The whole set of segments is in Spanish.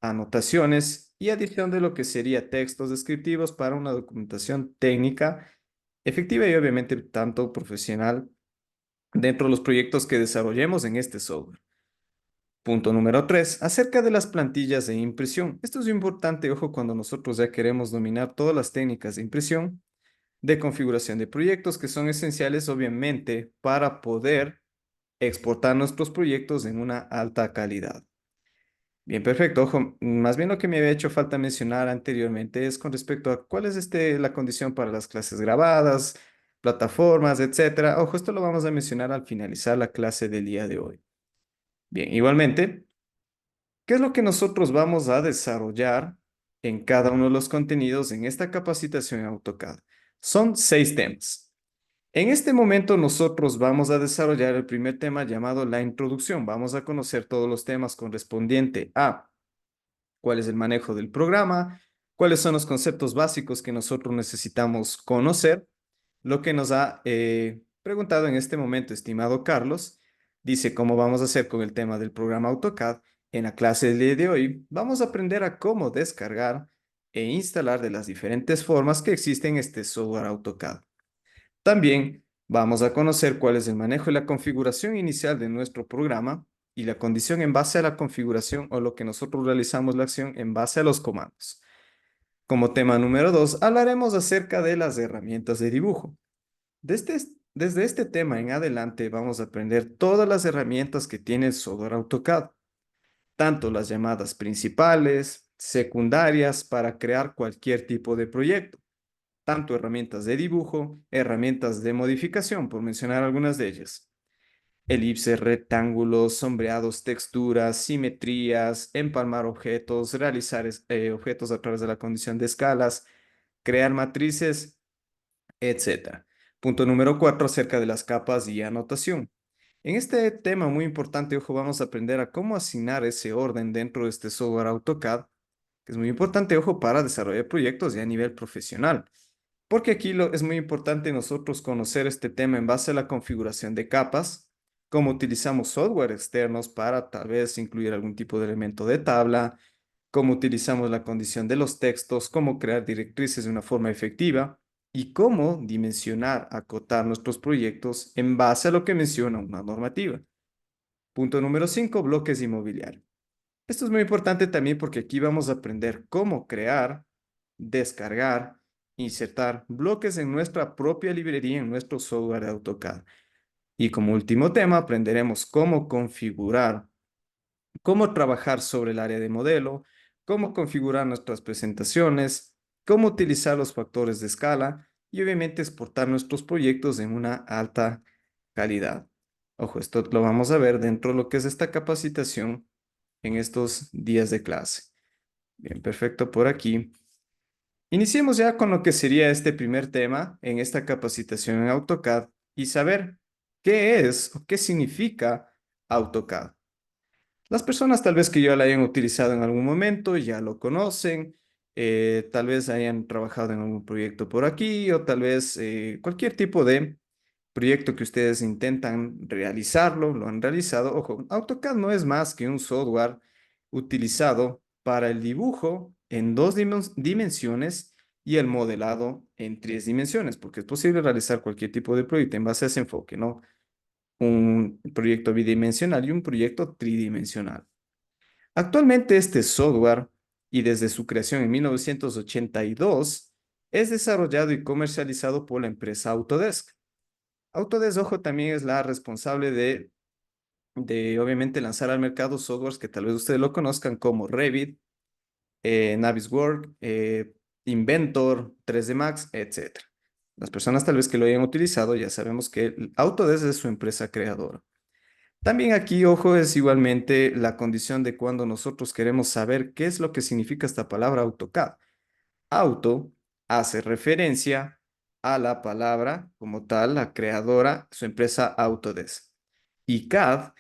anotaciones y adición de lo que sería textos descriptivos para una documentación técnica efectiva y obviamente tanto profesional dentro de los proyectos que desarrollemos en este software. Punto número 3, acerca de las plantillas de impresión. Esto es importante, ojo, cuando nosotros ya queremos dominar todas las técnicas de impresión, de configuración de proyectos que son esenciales, obviamente, para poder exportar nuestros proyectos en una alta calidad. Bien, perfecto. Ojo, más bien lo que me había hecho falta mencionar anteriormente es con respecto a cuál es la condición para las clases grabadas, plataformas, etcétera. Ojo, esto lo vamos a mencionar al finalizar la clase del día de hoy. Bien, igualmente, ¿qué es lo que nosotros vamos a desarrollar en cada uno de los contenidos en esta capacitación en AutoCAD? Son 6 temas. En este momento nosotros vamos a desarrollar el primer tema llamado la introducción. Vamos a conocer todos los temas correspondientes a cuál es el manejo del programa, cuáles son los conceptos básicos que nosotros necesitamos conocer. Lo que nos ha preguntado en este momento, estimado Carlos, dice cómo vamos a hacer con el tema del programa AutoCAD. En la clase del día de hoy vamos a aprender a cómo descargar e instalar de las diferentes formas que existen en este software AutoCAD. También vamos a conocer cuál es el manejo y la configuración inicial de nuestro programa y la condición en base a la configuración o lo que nosotros realizamos la acción en base a los comandos. Como tema número 2, hablaremos acerca de las herramientas de dibujo. Desde este tema en adelante vamos a aprender todas las herramientas que tiene el software AutoCAD, tanto las llamadas principales, secundarias para crear cualquier tipo de proyecto, tanto herramientas de dibujo, herramientas de modificación, por mencionar algunas de ellas. Elipses, rectángulos, sombreados, texturas, simetrías, empalmar objetos, realizar objetos a través de la condición de escalas, crear matrices, etcétera. Punto número 4, acerca de las capas y anotación. En este tema muy importante, ojo, vamos a aprender a cómo asignar ese orden dentro de este software AutoCAD, que es muy importante, ojo, para desarrollar proyectos ya a nivel profesional. Porque aquí es muy importante nosotros conocer este tema en base a la configuración de capas, cómo utilizamos software externos para tal vez incluir algún tipo de elemento de tabla, cómo utilizamos la condición de los textos, cómo crear directrices de una forma efectiva y cómo dimensionar, acotar nuestros proyectos en base a lo que menciona una normativa. Punto número 5, bloques inmobiliarios. Esto es muy importante también porque aquí vamos a aprender cómo crear, descargar, insertar bloques en nuestra propia librería, en nuestro software de AutoCAD. Y como último tema, aprenderemos cómo configurar, cómo trabajar sobre el área de modelo, cómo configurar nuestras presentaciones, cómo utilizar los factores de escala y obviamente exportar nuestros proyectos en una alta calidad. Ojo, esto lo vamos a ver dentro de lo que es esta capacitación en estos días de clase. Bien, perfecto por aquí. Iniciemos ya con lo que sería este primer tema en esta capacitación en AutoCAD y saber qué es o qué significa AutoCAD. Las personas tal vez que ya la hayan utilizado en algún momento ya lo conocen, tal vez hayan trabajado en algún proyecto por aquí o tal vez cualquier tipo de proyecto que ustedes intentan realizarlo, lo han realizado. Ojo, AutoCAD no es más que un software utilizado para el dibujo en dos dimensiones y el modelado en 3 dimensiones, porque es posible realizar cualquier tipo de proyecto en base a ese enfoque, ¿no? Un proyecto bidimensional y un proyecto tridimensional. Actualmente este software, y desde su creación en 1982, es desarrollado y comercializado por la empresa Autodesk. Autodesk, ojo, también es la responsable de obviamente lanzar al mercado softwares que tal vez ustedes lo conozcan como Revit, Navisworks, Inventor, 3D Max, etcétera. Las personas tal vez que lo hayan utilizado ya sabemos que Autodesk es su empresa creadora. También aquí, ojo, es igualmente la condición de cuando nosotros queremos saber qué es lo que significa esta palabra AutoCAD. Auto hace referencia a la palabra como tal, la creadora, su empresa Autodesk. Y CAD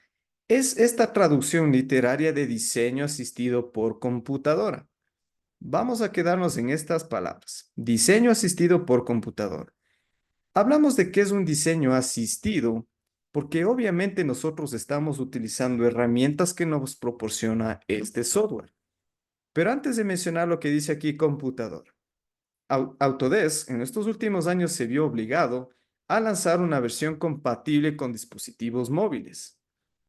es esta traducción literaria de diseño asistido por computadora. Vamos a quedarnos en estas palabras. Diseño asistido por computadora. Hablamos de qué es un diseño asistido porque obviamente nosotros estamos utilizando herramientas que nos proporciona este software. Pero antes de mencionar lo que dice aquí computador, Autodesk en estos últimos años se vio obligado a lanzar una versión compatible con dispositivos móviles.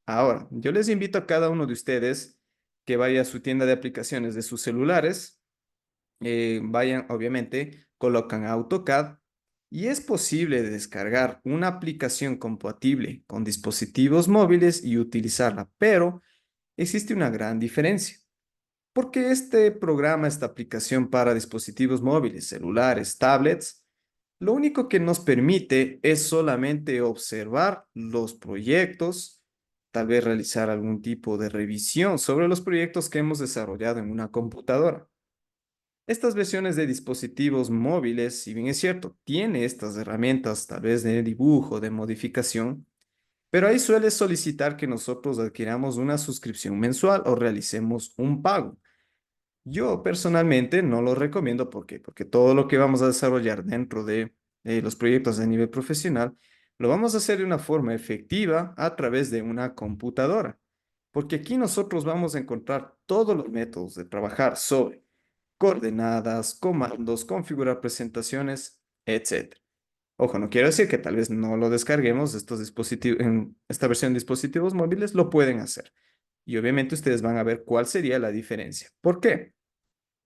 Ahora, yo les invito a cada uno de ustedes que vaya a su tienda de aplicaciones de sus celulares, vayan, obviamente, colocan AutoCAD y es posible descargar una aplicación compatible con dispositivos móviles y utilizarla, pero existe una gran diferencia. Porque este programa, esta aplicación para dispositivos móviles, celulares, tablets, lo único que nos permite es solamente observar los proyectos, tal vez realizar algún tipo de revisión sobre los proyectos que hemos desarrollado en una computadora. Estas versiones de dispositivos móviles, si bien es cierto, tiene estas herramientas tal vez de dibujo, de modificación, pero ahí suele solicitar que nosotros adquiramos una suscripción mensual o realicemos un pago. Yo personalmente no lo recomiendo. ¿Por qué? Porque todo lo que vamos a desarrollar dentro de los proyectos de nivel profesional lo vamos a hacer de una forma efectiva a través de una computadora. Porque aquí nosotros vamos a encontrar todos los métodos de trabajar sobre coordenadas, comandos, configurar presentaciones, etcétera. Ojo, no quiero decir que tal vez no lo descarguemos, estos dispositivos, en esta versión de dispositivos móviles lo pueden hacer. Y obviamente ustedes van a ver cuál sería la diferencia. ¿Por qué?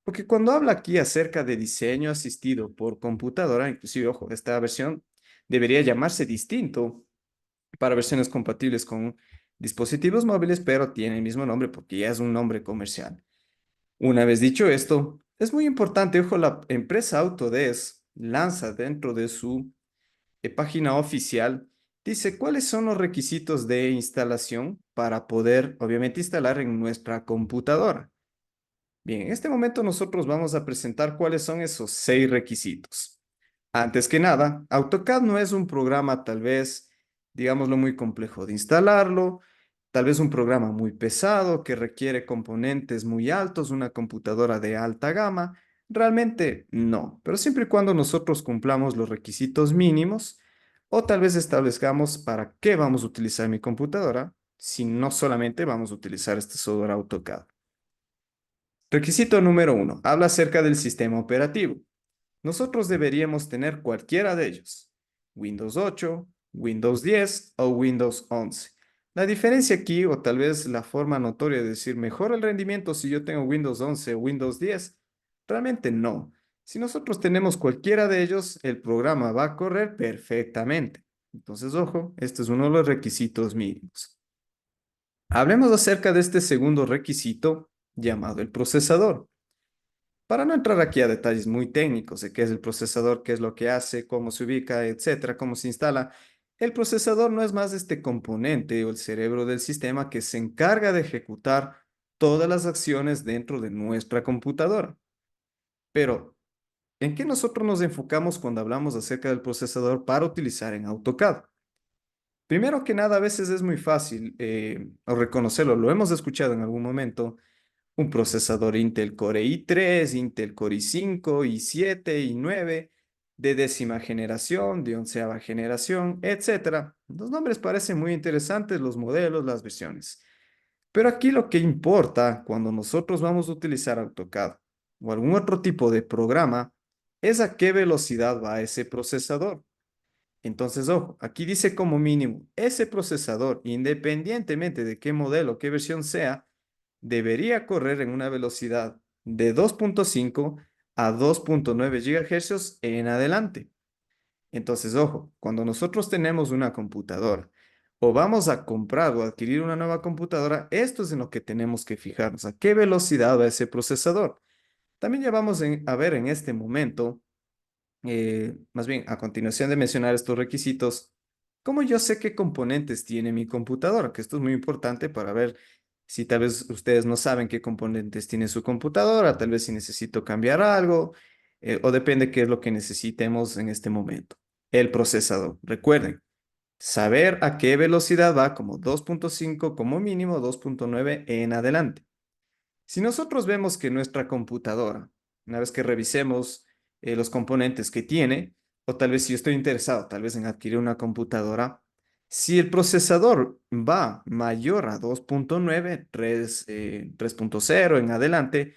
Porque cuando habla aquí acerca de diseño asistido por computadora, inclusive, ojo, esta versión debería llamarse distinto para versiones compatibles con dispositivos móviles, pero tiene el mismo nombre porque ya es un nombre comercial. Una vez dicho esto, es muy importante, ojo, la empresa Autodesk lanza dentro de su página oficial, dice cuáles son los requisitos de instalación para poder, obviamente, instalar en nuestra computadora. Bien, en este momento nosotros vamos a presentar cuáles son esos 6 requisitos. Antes que nada, AutoCAD no es un programa tal vez, digámoslo, muy complejo de instalarlo, tal vez un programa muy pesado que requiere componentes muy altos, una computadora de alta gama. Realmente no, pero siempre y cuando nosotros cumplamos los requisitos mínimos o tal vez establezcamos para qué vamos a utilizar mi computadora, si no solamente vamos a utilizar este software AutoCAD. Requisito número 1. Habla acerca del sistema operativo. Nosotros deberíamos tener cualquiera de ellos. Windows 8, Windows 10 o Windows 11. La diferencia aquí, o tal vez la forma notoria de decir mejor el rendimiento si yo tengo Windows 11 o Windows 10, realmente no. Si nosotros tenemos cualquiera de ellos, el programa va a correr perfectamente. Entonces, ojo, este es uno de los requisitos mínimos. Hablemos acerca de este segundo requisito llamado el procesador. Para no entrar aquí a detalles muy técnicos de qué es el procesador, qué es lo que hace, cómo se ubica, etcétera, cómo se instala, el procesador no es más este componente o el cerebro del sistema que se encarga de ejecutar todas las acciones dentro de nuestra computadora. Pero, ¿en qué nosotros nos enfocamos cuando hablamos acerca del procesador para utilizar en AutoCAD? Primero que nada, a veces es muy fácil reconocerlo, lo hemos escuchado en algún momento, un procesador Intel Core i3, Intel Core i5, i7, i9, de 10ª generación, de 11ª generación, etcétera. Los nombres parecen muy interesantes, los modelos, las versiones. Pero aquí lo que importa cuando nosotros vamos a utilizar AutoCAD o algún otro tipo de programa es a qué velocidad va ese procesador. Entonces, ojo, aquí dice como mínimo, ese procesador, independientemente de qué modelo, qué versión sea, debería correr en una velocidad de 2.5 a 2.9 GHz en adelante. Entonces, ojo, cuando nosotros tenemos una computadora o vamos a comprar o adquirir una nueva computadora, esto es en lo que tenemos que fijarnos, a qué velocidad va ese procesador. También ya vamos a ver en este momento, más bien a continuación de mencionar estos requisitos, ¿cómo yo sé qué componentes tiene mi computadora? Que esto es muy importante para ver si tal vez ustedes no saben qué componentes tiene su computadora, tal vez si necesito cambiar algo, o depende qué es lo que necesitemos en este momento. El procesador. Recuerden, saber a qué velocidad va como 2.5 como mínimo, 2.9 en adelante. Si nosotros vemos que nuestra computadora, una vez que revisemos los componentes que tiene, o tal vez si yo estoy interesado, tal vez en adquirir una computadora, Si el procesador va mayor a 2.9, 3.0 en adelante,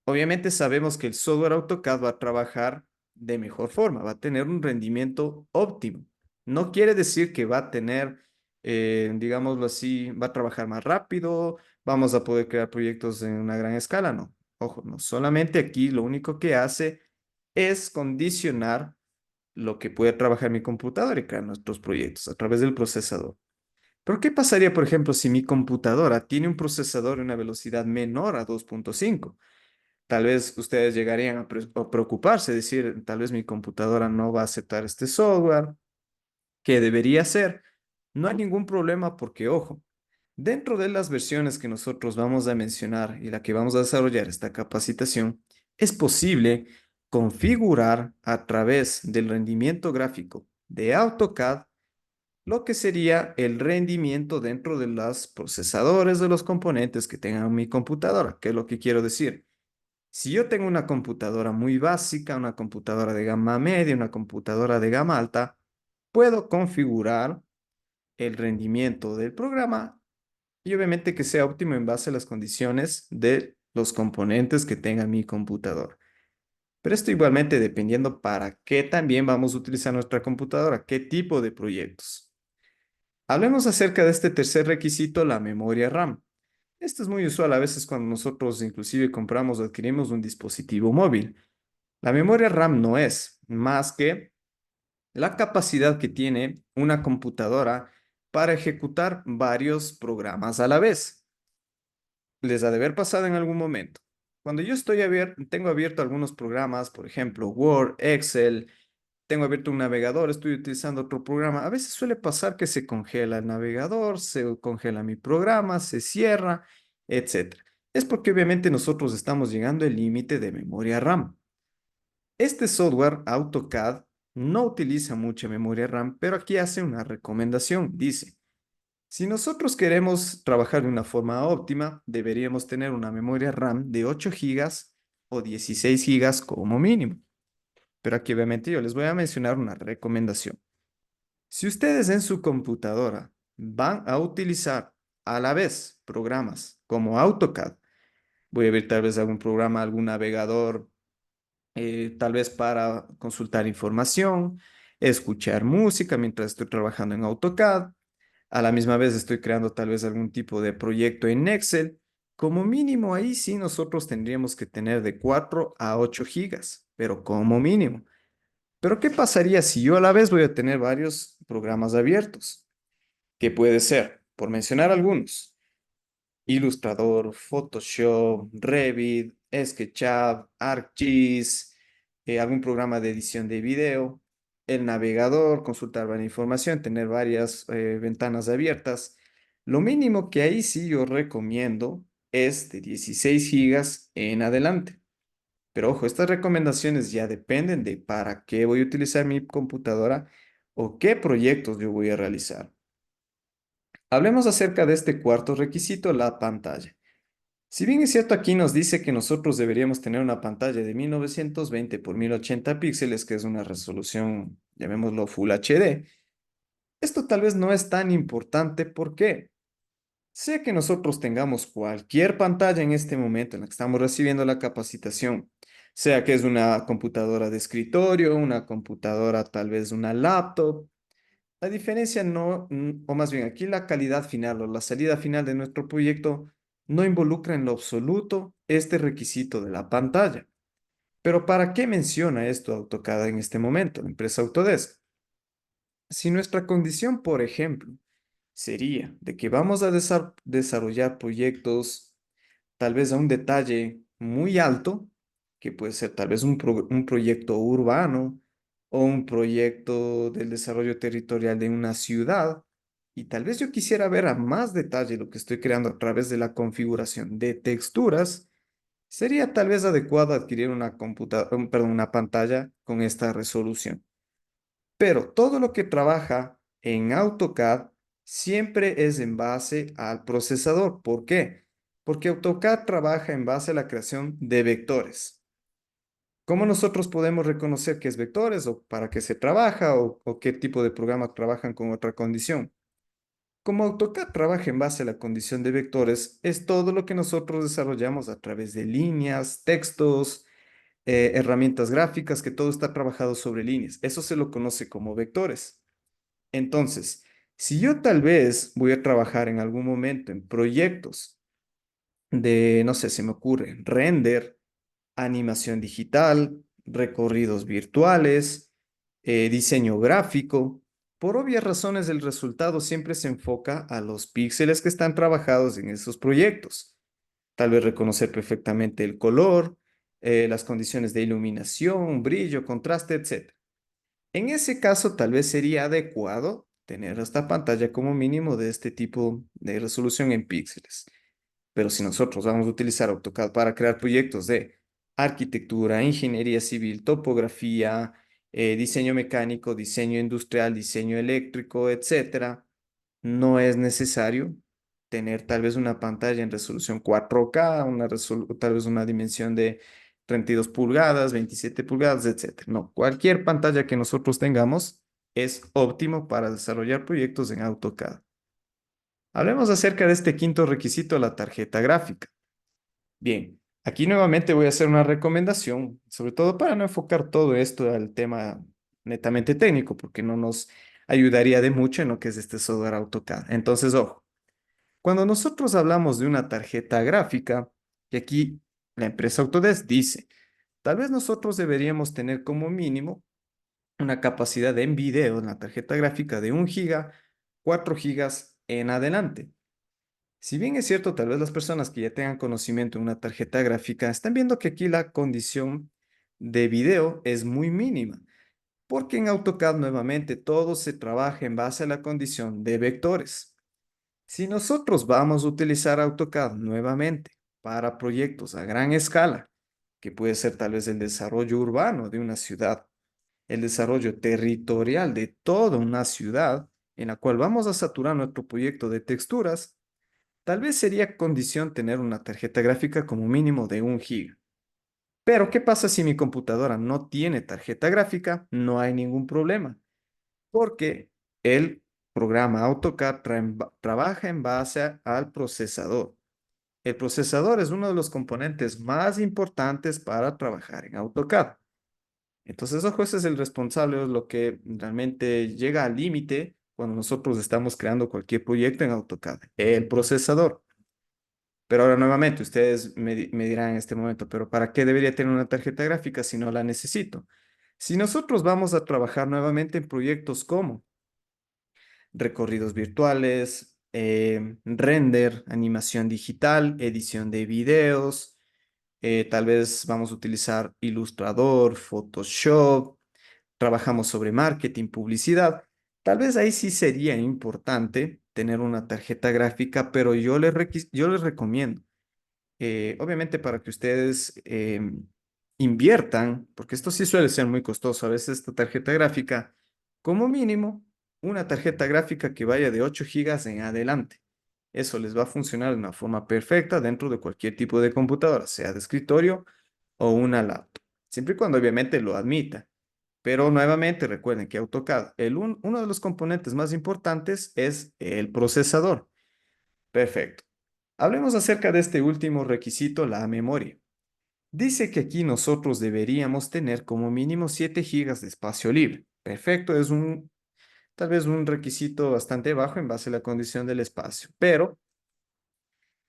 obviamente sabemos que el software AutoCAD va a trabajar de mejor forma, va a tener un rendimiento óptimo. No quiere decir que va a tener, digámoslo así, va a trabajar más rápido, vamos a poder crear proyectos en una gran escala, no. Ojo, no, solamente aquí lo único que hace es condicionar lo que puede trabajar mi computadora y crear nuestros proyectos a través del procesador. Pero ¿qué pasaría, por ejemplo, si mi computadora tiene un procesador de una velocidad menor a 2.5? Tal vez ustedes llegarían a preocuparse, decir, tal vez mi computadora no va a aceptar este software, ¿qué debería hacer? No hay ningún problema porque, ojo, dentro de las versiones que nosotros vamos a mencionar y la que vamos a desarrollar esta capacitación, es posible configurar a través del rendimiento gráfico de AutoCAD lo que sería el rendimiento dentro de los procesadores de los componentes que tenga mi computadora. ¿Qué es lo que quiero decir? Si yo tengo una computadora muy básica, una computadora de gama media, una computadora de gama alta, puedo configurar el rendimiento del programa y obviamente que sea óptimo en base a las condiciones de los componentes que tenga mi computadora. Pero esto igualmente dependiendo para qué también vamos a utilizar nuestra computadora, qué tipo de proyectos. Hablemos acerca de este tercer requisito, la memoria RAM. Esto es muy usual a veces cuando nosotros inclusive compramos o adquirimos un dispositivo móvil. La memoria RAM no es más que la capacidad que tiene una computadora para ejecutar varios programas a la vez. Les ha de haber pasado en algún momento. Cuando yo tengo abierto algunos programas, por ejemplo, Word, Excel, tengo abierto un navegador, estoy utilizando otro programa. A veces suele pasar que se congela el navegador, se congela mi programa, se cierra, etcétera. Es porque obviamente nosotros estamos llegando al límite de memoria RAM. Este software AutoCAD no utiliza mucha memoria RAM, pero aquí hace una recomendación. Dice, si nosotros queremos trabajar de una forma óptima, deberíamos tener una memoria RAM de 8 gigas o 16 gigas como mínimo. Pero aquí obviamente yo les voy a mencionar una recomendación. Si ustedes en su computadora van a utilizar a la vez programas como AutoCAD, voy a ver tal vez algún programa, algún navegador, tal vez para consultar información, escuchar música mientras estoy trabajando en AutoCAD, a la misma vez estoy creando tal vez algún tipo de proyecto en Excel, como mínimo ahí sí nosotros tendríamos que tener de 4 a 8 gigas, pero como mínimo. Pero ¿qué pasaría si yo a la vez voy a tener varios programas abiertos? ¿Qué puede ser? Por mencionar algunos. Illustrator, Photoshop, Revit, SketchUp, ArcGIS, algún programa de edición de video, el navegador, consultar varias información, tener varias ventanas abiertas. Lo mínimo que ahí sí yo recomiendo es de 16 gigas en adelante. Pero ojo, estas recomendaciones ya dependen de para qué voy a utilizar mi computadora o qué proyectos yo voy a realizar. Hablemos acerca de este cuarto requisito, la pantalla. Si bien es cierto, aquí nos dice que nosotros deberíamos tener una pantalla de 1920 por 1080 píxeles, que es una resolución, llamémoslo Full HD, esto tal vez no es tan importante. ¿Por qué? Sea que nosotros tengamos cualquier pantalla en este momento en la que estamos recibiendo la capacitación, sea que es una computadora de escritorio, una computadora, tal vez una laptop, la diferencia no, o más bien aquí la calidad final o la salida final de nuestro proyecto no involucra en lo absoluto este requisito de la pantalla. Pero ¿para qué menciona esto AutoCAD en este momento, la empresa Autodesk? Si nuestra condición, por ejemplo, sería de que vamos a desarrollar proyectos tal vez a un detalle muy alto, que puede ser tal vez un proyecto urbano o un proyecto del desarrollo territorial de una ciudad, y tal vez yo quisiera ver a más detalle lo que estoy creando a través de la configuración de texturas, sería tal vez adecuado adquirir perdón, una pantalla con esta resolución. Pero todo lo que trabaja en AutoCAD siempre es en base al procesador. ¿Por qué? Porque AutoCAD trabaja en base a la creación de vectores. ¿Cómo nosotros podemos reconocer qué es vectores o para qué se trabaja o qué tipo de programas trabajan con otra condición? Como AutoCAD trabaja en base a la condición de vectores, es todo lo que nosotros desarrollamos a través de líneas, textos, herramientas gráficas, que todo está trabajado sobre líneas. Eso se lo conoce como vectores. Entonces, si yo tal vez voy a trabajar en algún momento en proyectos de, no sé, se me ocurre, render, animación digital, recorridos virtuales, diseño gráfico. Por obvias razones, el resultado siempre se enfoca a los píxeles que están trabajados en esos proyectos. Tal vez reconocer perfectamente el color, las condiciones de iluminación, brillo, contraste, etc. En ese caso, tal vez sería adecuado tener esta pantalla como mínimo de este tipo de resolución en píxeles. Pero si nosotros vamos a utilizar AutoCAD para crear proyectos de arquitectura, ingeniería civil, topografía, diseño mecánico, diseño industrial, diseño eléctrico, etcétera, no es necesario tener tal vez una pantalla en resolución 4K, tal vez una dimensión de 32 pulgadas, 27 pulgadas, etcétera. No, cualquier pantalla que nosotros tengamos es óptimo para desarrollar proyectos en AutoCAD. Hablemos acerca de este quinto requisito, la tarjeta gráfica. Bien, aquí nuevamente voy a hacer una recomendación, sobre todo para no enfocar todo esto al tema netamente técnico, porque no nos ayudaría de mucho en lo que es este software AutoCAD. Entonces, ojo, cuando nosotros hablamos de una tarjeta gráfica, y aquí la empresa Autodesk dice, tal vez nosotros deberíamos tener como mínimo una capacidad en video en la tarjeta gráfica de 1 GB, 4 gigas en adelante. Si bien es cierto, tal vez las personas que ya tengan conocimiento en una tarjeta gráfica están viendo que aquí la condición de video es muy mínima, porque en AutoCAD nuevamente todo se trabaja en base a la condición de vectores. Si nosotros vamos a utilizar AutoCAD nuevamente para proyectos a gran escala, que puede ser tal vez el desarrollo urbano de una ciudad, el desarrollo territorial de toda una ciudad, en la cual vamos a saturar nuestro proyecto de texturas, tal vez sería condición tener una tarjeta gráfica como mínimo de 1 GB. Pero, ¿qué pasa si mi computadora no tiene tarjeta gráfica? No hay ningún problema, porque el programa AutoCAD trabaja en base al procesador. El procesador es uno de los componentes más importantes para trabajar en AutoCAD. Entonces, ojo, ese es el responsable, es lo que realmente llega al límite cuando nosotros estamos creando cualquier proyecto en AutoCAD, el procesador. Pero ahora nuevamente, ustedes me dirán en este momento, pero ¿para qué debería tener una tarjeta gráfica si no la necesito? Si nosotros vamos a trabajar nuevamente en proyectos como recorridos virtuales, render, animación digital, edición de videos, tal vez vamos a utilizar Illustrator, Photoshop, trabajamos sobre marketing, publicidad, tal vez ahí sí sería importante tener una tarjeta gráfica, pero yo les recomiendo obviamente para que ustedes inviertan, porque esto sí suele ser muy costoso, a veces esta tarjeta gráfica, como mínimo, una tarjeta gráfica que vaya de 8 gigas en adelante. Eso les va a funcionar de una forma perfecta dentro de cualquier tipo de computadora, sea de escritorio o una laptop, siempre y cuando obviamente lo admita. Pero nuevamente recuerden que AutoCAD, uno de los componentes más importantes es el procesador. Perfecto. Hablemos acerca de este último requisito, la memoria. Dice que aquí nosotros deberíamos tener como mínimo 7 gigas de espacio libre. Perfecto, es tal vez un requisito bastante bajo en base a la condición del espacio. Pero,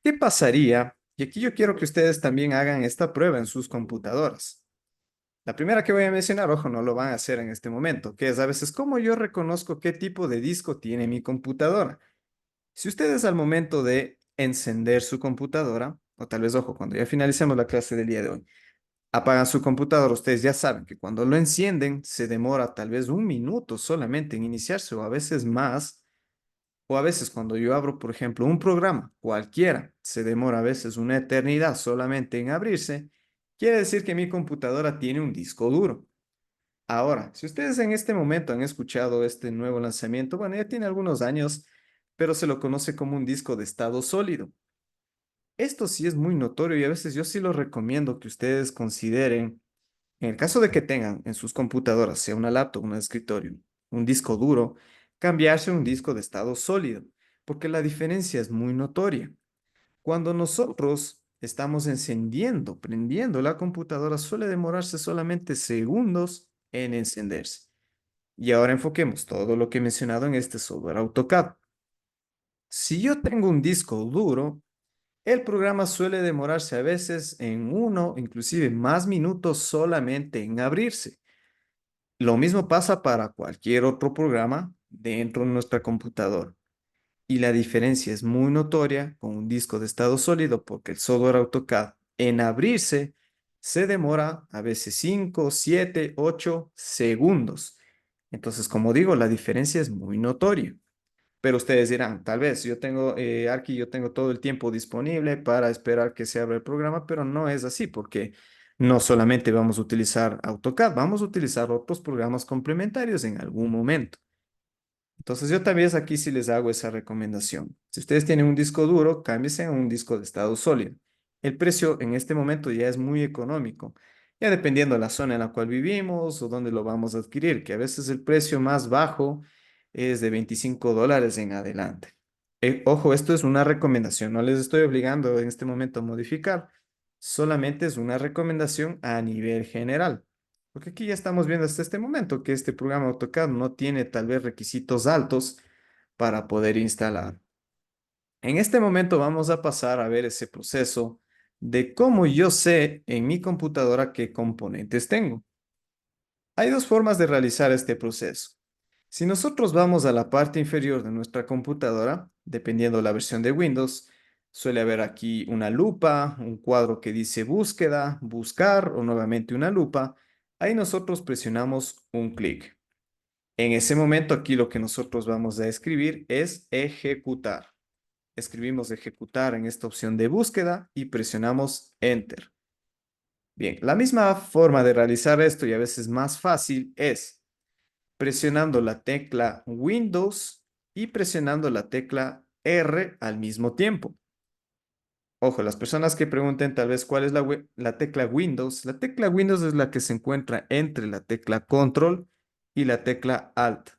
¿qué pasaría? Y aquí yo quiero que ustedes también hagan esta prueba en sus computadoras. La primera que voy a mencionar, ojo, no lo van a hacer en este momento, que es a veces cómo yo reconozco qué tipo de disco tiene mi computadora. Si ustedes al momento de encender su computadora, o tal vez, ojo, cuando ya finalicemos la clase del día de hoy, apagan su computadora, ustedes ya saben que cuando lo encienden se demora tal vez 1 minuto solamente en iniciarse o a veces más, o a veces cuando yo abro, por ejemplo, un programa cualquiera, se demora a veces una eternidad solamente en abrirse, quiere decir que mi computadora tiene un disco duro. Ahora, si ustedes en este momento han escuchado este nuevo lanzamiento, bueno, ya tiene algunos años, pero se lo conoce como un disco de estado sólido. Esto sí es muy notorio y a veces yo sí lo recomiendo que ustedes consideren. En el caso de que tengan en sus computadoras, sea una laptop, un escritorio, un disco duro, cambiarse a un disco de estado sólido, porque la diferencia es muy notoria. Cuando nosotros estamos encendiendo, prendiendo la computadora, suele demorarse solamente segundos en encenderse. Y ahora enfoquemos todo lo que he mencionado en este software AutoCAD. Si yo tengo un disco duro, el programa suele demorarse a veces en uno, inclusive más minutos solamente en abrirse. Lo mismo pasa para cualquier otro programa dentro de nuestra computadora. Y la diferencia es muy notoria con un disco de estado sólido porque el software AutoCAD en abrirse se demora a veces 5, 7, 8 segundos. Entonces, como digo, la diferencia es muy notoria. Pero ustedes dirán, tal vez yo tengo aquí, yo tengo todo el tiempo disponible para esperar que se abra el programa, pero no es así porque no solamente vamos a utilizar AutoCAD, vamos a utilizar otros programas complementarios en algún momento. Entonces yo también aquí sí les hago esa recomendación. Si ustedes tienen un disco duro, cámbiense a un disco de estado sólido. El precio en este momento ya es muy económico, ya dependiendo de la zona en la cual vivimos o dónde lo vamos a adquirir, que a veces el precio más bajo es de $25 en adelante. Ojo, esto es una recomendación, no les estoy obligando en este momento a modificar, solamente es una recomendación a nivel general. Porque aquí ya estamos viendo hasta este momento que este programa AutoCAD no tiene tal vez requisitos altos para poder instalar. En este momento vamos a pasar a ver ese proceso de cómo yo sé en mi computadora qué componentes tengo. Hay dos formas de realizar este proceso. Si nosotros vamos a la parte inferior de nuestra computadora, dependiendo la versión de Windows, suele haber aquí una lupa, un cuadro que dice búsqueda, buscar o nuevamente una lupa. Ahí nosotros presionamos un clic. En ese momento aquí lo que nosotros vamos a escribir es ejecutar. Escribimos ejecutar en esta opción de búsqueda y presionamos Enter. Bien, la misma forma de realizar esto y a veces más fácil es presionando la tecla Windows y presionando la tecla R al mismo tiempo. Ojo, las personas que pregunten tal vez cuál es la tecla Windows, la tecla Windows es la que se encuentra entre la tecla Control y la tecla Alt.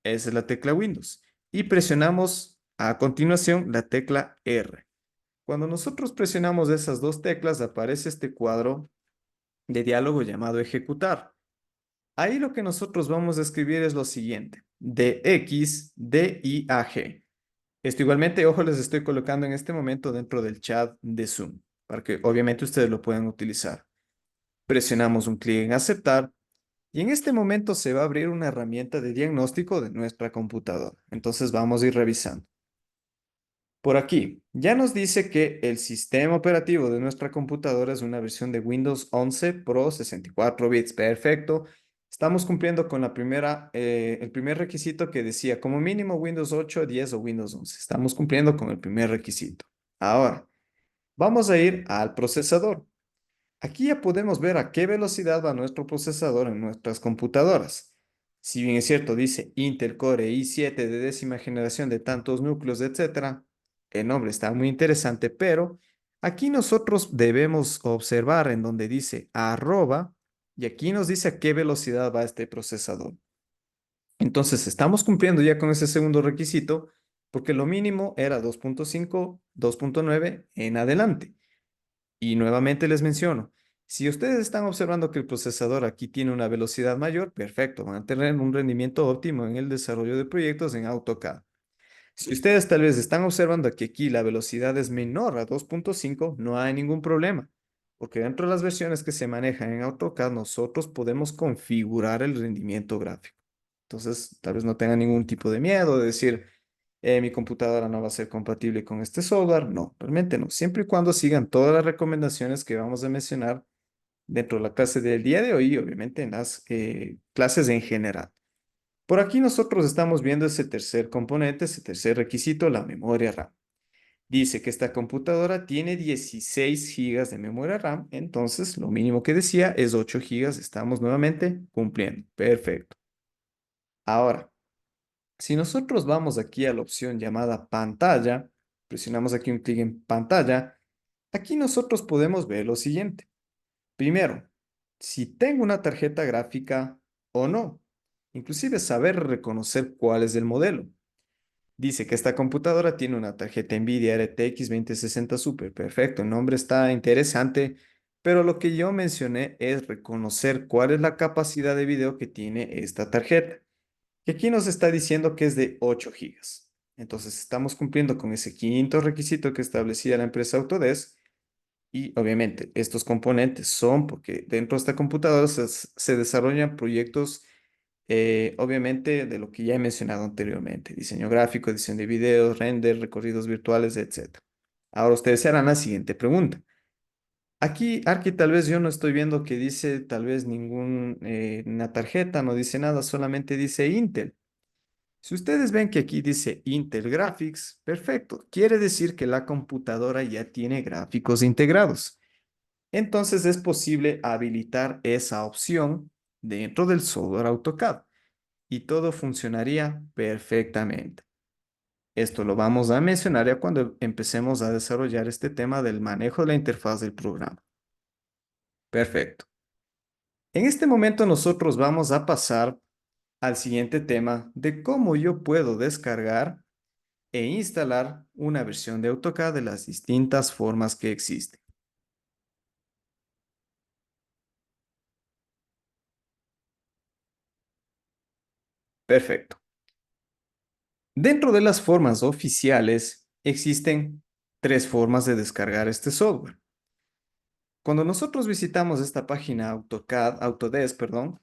Esa es la tecla Windows. Y presionamos a continuación la tecla R. Cuando nosotros presionamos esas dos teclas, aparece este cuadro de diálogo llamado ejecutar. Ahí lo que nosotros vamos a escribir es lo siguiente: DX, DIAG. Esto igualmente, ojo, les estoy colocando en este momento dentro del chat de Zoom, para que obviamente ustedes lo puedan utilizar. Presionamos un clic en aceptar y en este momento se va a abrir una herramienta de diagnóstico de nuestra computadora. Entonces vamos a ir revisando. Por aquí, ya nos dice que el sistema operativo de nuestra computadora es una versión de Windows 11 Pro 64 bits. Perfecto. Estamos cumpliendo con el primer requisito que decía como mínimo Windows 8, 10 o Windows 11. Estamos cumpliendo con el primer requisito. Ahora, vamos a ir al procesador. Aquí ya podemos ver a qué velocidad va nuestro procesador en nuestras computadoras. Si bien es cierto, dice Intel Core i7 de décima generación de tantos núcleos, etcétera, el nombre está muy interesante, pero aquí nosotros debemos observar en donde dice arroba y aquí nos dice a qué velocidad va este procesador. Entonces, estamos cumpliendo ya con ese segundo requisito porque lo mínimo era 2.5, 2.9 en adelante. Y nuevamente les menciono, si ustedes están observando que el procesador aquí tiene una velocidad mayor, perfecto, van a tener un rendimiento óptimo en el desarrollo de proyectos en AutoCAD. Si ustedes tal vez están observando que aquí la velocidad es menor a 2.5, no hay ningún problema, porque dentro de las versiones que se manejan en AutoCAD nosotros podemos configurar el rendimiento gráfico. Entonces, tal vez no tengan ningún tipo de miedo de decir, mi computadora no va a ser compatible con este software. No, realmente no. Siempre y cuando sigan todas las recomendaciones que vamos a mencionar dentro de la clase del día de hoy y obviamente en las clases en general. Por aquí nosotros estamos viendo ese tercer componente, ese tercer requisito, la memoria RAM. Dice que esta computadora tiene 16 gigas de memoria RAM, entonces lo mínimo que decía es 8 gigas. Estamos nuevamente cumpliendo. Perfecto. Ahora, si nosotros vamos aquí a la opción llamada pantalla, presionamos aquí un clic en pantalla, aquí nosotros podemos ver lo siguiente. Primero, si tengo una tarjeta gráfica o no. Inclusive saber reconocer cuál es el modelo. Dice que esta computadora tiene una tarjeta NVIDIA RTX 2060 Super. Perfecto, el nombre está interesante, pero lo que yo mencioné es reconocer cuál es la capacidad de video que tiene esta tarjeta. Y aquí nos está diciendo que es de 8 gigas. Entonces estamos cumpliendo con ese quinto requisito que establecía la empresa Autodesk. Y obviamente estos componentes son porque dentro de esta computadora se desarrollan proyectos, obviamente, de lo que ya he mencionado anteriormente: diseño gráfico, edición de videos, render, recorridos virtuales, etcétera. Ahora ustedes se harán la siguiente pregunta. Aquí, Arki, tal vez yo no estoy viendo que dice tal vez una tarjeta, no dice nada, solamente dice Intel. Si ustedes ven que aquí dice Intel Graphics, perfecto. Quiere decir que la computadora ya tiene gráficos integrados. Entonces es posible habilitar esa opción dentro del software AutoCAD y todo funcionaría perfectamente. Esto lo vamos a mencionar ya cuando empecemos a desarrollar este tema del manejo de la interfaz del programa. Perfecto. En este momento nosotros vamos a pasar al siguiente tema de cómo yo puedo descargar e instalar una versión de AutoCAD de las distintas formas que existen. Perfecto. Dentro de las formas oficiales existen tres formas de descargar este software. Cuando nosotros visitamos esta página AutoCAD, Autodesk, perdón,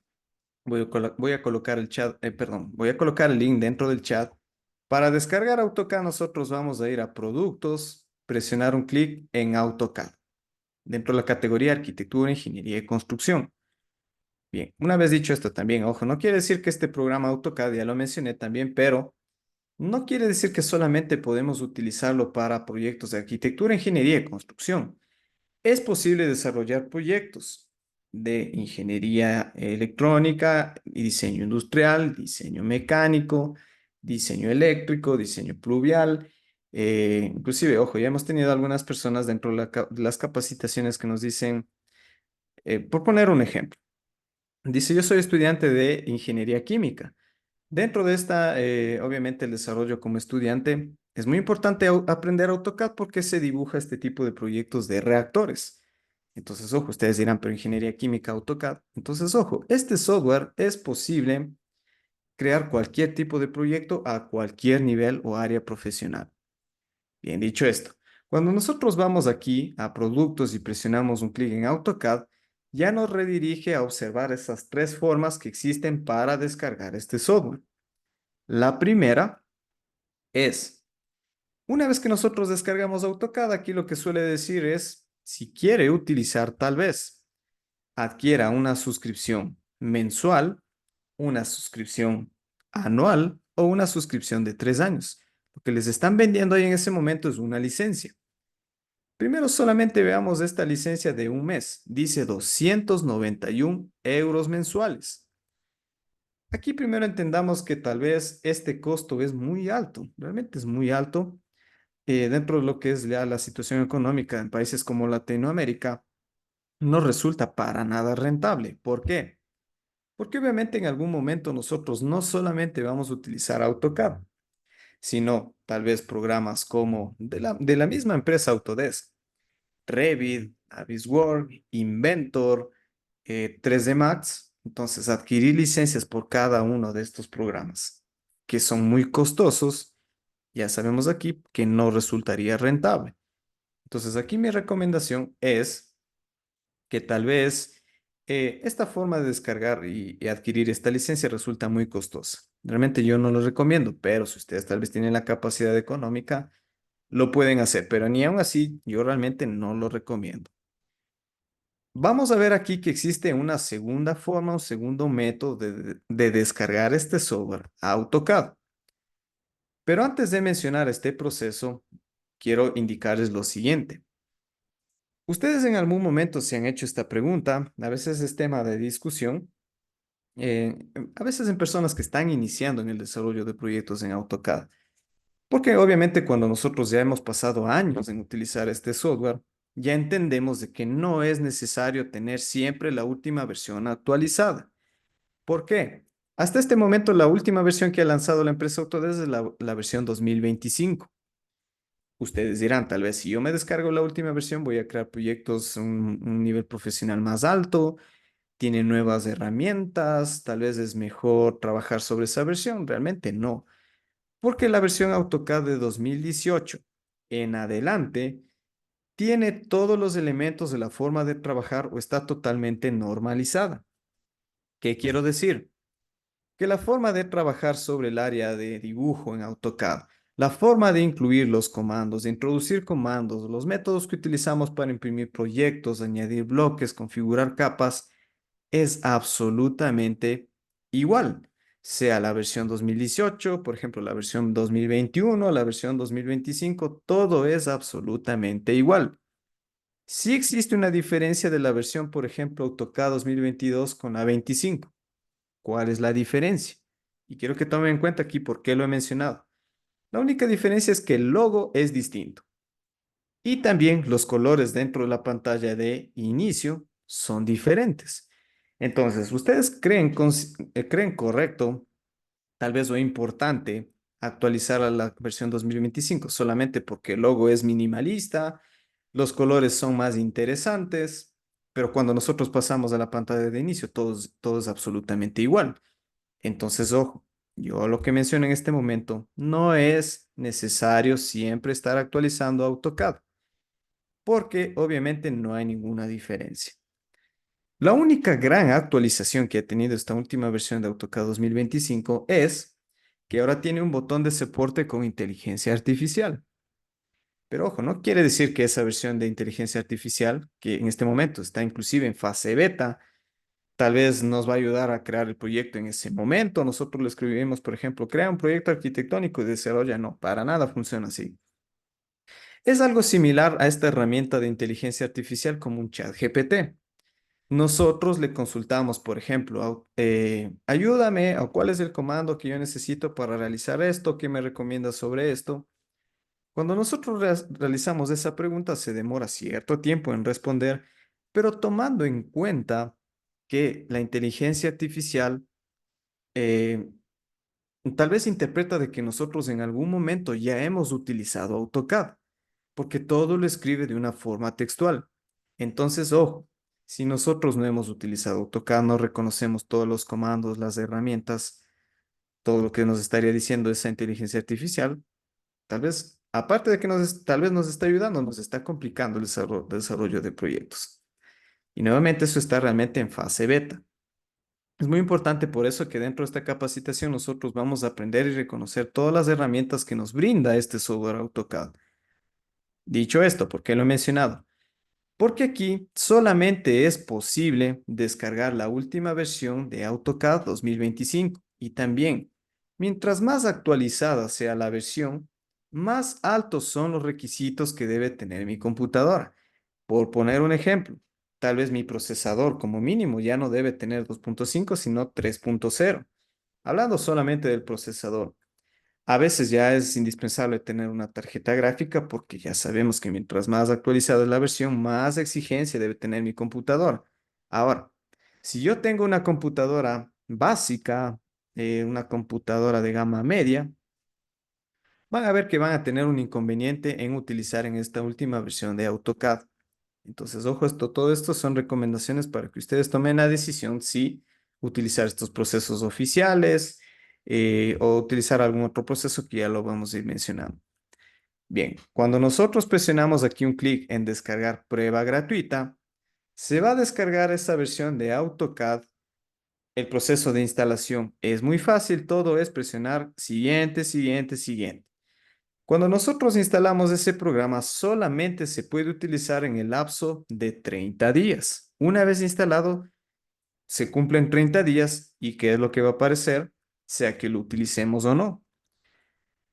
voy a colocar el chat, perdón, voy a colocar el link dentro del chat. Para descargar AutoCAD nosotros vamos a ir a Productos, presionar un clic en AutoCAD, dentro de la categoría Arquitectura, Ingeniería y Construcción. Bien, una vez dicho esto también, ojo, no quiere decir que este programa AutoCAD, ya lo mencioné también, pero no quiere decir que solamente podemos utilizarlo para proyectos de arquitectura, ingeniería y construcción. Es posible desarrollar proyectos de ingeniería electrónica y diseño industrial, diseño mecánico, diseño eléctrico, diseño pluvial. Inclusive, ojo, ya hemos tenido algunas personas dentro de de las capacitaciones que nos dicen, por poner un ejemplo, dice: yo soy estudiante de ingeniería química. Dentro de esta, obviamente, el desarrollo como estudiante, es muy importante aprender AutoCAD porque se dibuja este tipo de proyectos de reactores. Entonces, ojo, ustedes dirán, pero ingeniería química, AutoCAD. Entonces, ojo, este software es posible crear cualquier tipo de proyecto a cualquier nivel o área profesional. Bien, dicho esto, cuando nosotros vamos aquí a productos y presionamos un clic en AutoCAD, ya nos redirige a observar esas tres formas que existen para descargar este software. La primera es, una vez que nosotros descargamos AutoCAD, aquí lo que suele decir es, si quiere utilizar, tal vez adquiera una suscripción mensual, una suscripción anual o una suscripción de 3 años. Lo que les están vendiendo ahí en ese momento es una licencia. Primero solamente veamos esta licencia de un mes. Dice 291 euros mensuales. Aquí primero entendamos que tal vez este costo es muy alto, realmente es muy alto, dentro de lo que es ya la situación económica en países como Latinoamérica. No resulta para nada rentable. ¿Por qué? Porque obviamente en algún momento nosotros no solamente vamos a utilizar AutoCAD, sino tal vez programas como de la misma empresa Autodesk: Revit, Navisworks, Inventor, 3D Max. Entonces, adquirir licencias por cada uno de estos programas, que son muy costosos, ya sabemos aquí que no resultaría rentable. Entonces, aquí mi recomendación es que tal vez esta forma de descargar y adquirir esta licencia resulta muy costosa. Realmente yo no lo recomiendo, pero si ustedes tal vez tienen la capacidad económica, lo pueden hacer, pero ni aún así yo realmente no lo recomiendo. Vamos a ver aquí que existe una segunda forma, un segundo método de descargar este software, AutoCAD. Pero antes de mencionar este proceso, quiero indicarles lo siguiente. Ustedes en algún momento se han hecho esta pregunta, a veces es tema de discusión, a veces en personas que están iniciando en el desarrollo de proyectos en AutoCAD. Porque obviamente cuando nosotros ya hemos pasado años en utilizar este software, ya entendemos de que no es necesario tener siempre la última versión actualizada. ¿Por qué? Hasta este momento, la última versión que ha lanzado la empresa Autodesk es la versión 2025. Ustedes dirán, tal vez si yo me descargo la última versión, voy a crear proyectos un nivel profesional más alto, tiene nuevas herramientas, tal vez es mejor trabajar sobre esa versión. Realmente no, porque la versión AutoCAD de 2018 en adelante tiene todos los elementos de la forma de trabajar o está totalmente normalizada. ¿Qué quiero decir? Que la forma de trabajar sobre el área de dibujo en AutoCAD, la forma de incluir los comandos, de introducir comandos, los métodos que utilizamos para imprimir proyectos, añadir bloques, configurar capas, es absolutamente igual, sea la versión 2018, por ejemplo, la versión 2021, la versión 2025, todo es absolutamente igual. Sí existe una diferencia de la versión, por ejemplo, AutoCAD 2022 con la 25. ¿Cuál es la diferencia? Y quiero que tomen en cuenta aquí por qué lo he mencionado. La única diferencia es que el logo es distinto. Y también los colores dentro de la pantalla de inicio son diferentes. Entonces, ¿ustedes creen correcto, tal vez o importante, actualizar a la versión 2025 solamente porque el logo es minimalista, los colores son más interesantes, pero cuando nosotros pasamos a la pantalla de inicio, todo es absolutamente igual? Entonces, ojo, yo lo que menciono en este momento, no es necesario siempre estar actualizando AutoCAD, porque obviamente no hay ninguna diferencia. La única gran actualización que ha tenido esta última versión de AutoCAD 2025 es que ahora tiene un botón de soporte con inteligencia artificial. Pero ojo, no quiere decir que esa versión de inteligencia artificial, que en este momento está inclusive en fase beta, tal vez nos va a ayudar a crear el proyecto en ese momento. Nosotros le escribimos, por ejemplo, crea un proyecto arquitectónico y desarrolla. No, para nada funciona así. Es algo similar a esta herramienta de inteligencia artificial como un chat GPT. Nosotros le consultamos, por ejemplo, ayúdame o cuál es el comando que yo necesito para realizar esto, qué me recomiendas sobre esto. Cuando nosotros realizamos esa pregunta, se demora cierto tiempo en responder, pero tomando en cuenta que la inteligencia artificial eh, tal vez interpreta de que nosotros en algún momento ya hemos utilizado AutoCAD, porque todo lo escribe de una forma textual. Entonces, ojo, si nosotros no hemos utilizado AutoCAD, no reconocemos todos los comandos, las herramientas, todo lo que nos estaría diciendo esa inteligencia artificial, tal vez, aparte de que tal vez nos está ayudando, nos está complicando el desarrollo de proyectos. Y nuevamente eso está realmente en fase beta. Es muy importante por eso que dentro de esta capacitación nosotros vamos a aprender y reconocer todas las herramientas que nos brinda este software AutoCAD. Dicho esto, ¿por qué lo he mencionado? Porque aquí solamente es posible descargar la última versión de AutoCAD 2025 y también, mientras más actualizada sea la versión, más altos son los requisitos que debe tener mi computadora. Por poner un ejemplo, tal vez mi procesador como mínimo ya no debe tener 2.5 sino 3.0. Hablando solamente del procesador. A veces ya es indispensable tener una tarjeta gráfica porque ya sabemos que mientras más actualizada es la versión, más exigencia debe tener mi computadora. Ahora, si yo tengo una computadora básica, una computadora de gama media, van a ver que van a tener un inconveniente en utilizar en esta última versión de AutoCAD. Entonces, ojo, todo esto son recomendaciones para que ustedes tomen la decisión si utilizar estos procesos oficiales o utilizar algún otro proceso que ya lo vamos a ir mencionando. Bien, cuando nosotros presionamos aquí un clic en descargar prueba gratuita, se va a descargar esta versión de AutoCAD. El proceso de instalación es muy fácil, todo es presionar siguiente, siguiente, siguiente. Cuando nosotros instalamos ese programa, solamente se puede utilizar en el lapso de 30 días. Una vez instalado, se cumplen 30 días y ¿qué es lo que va a aparecer? Sea que lo utilicemos o no.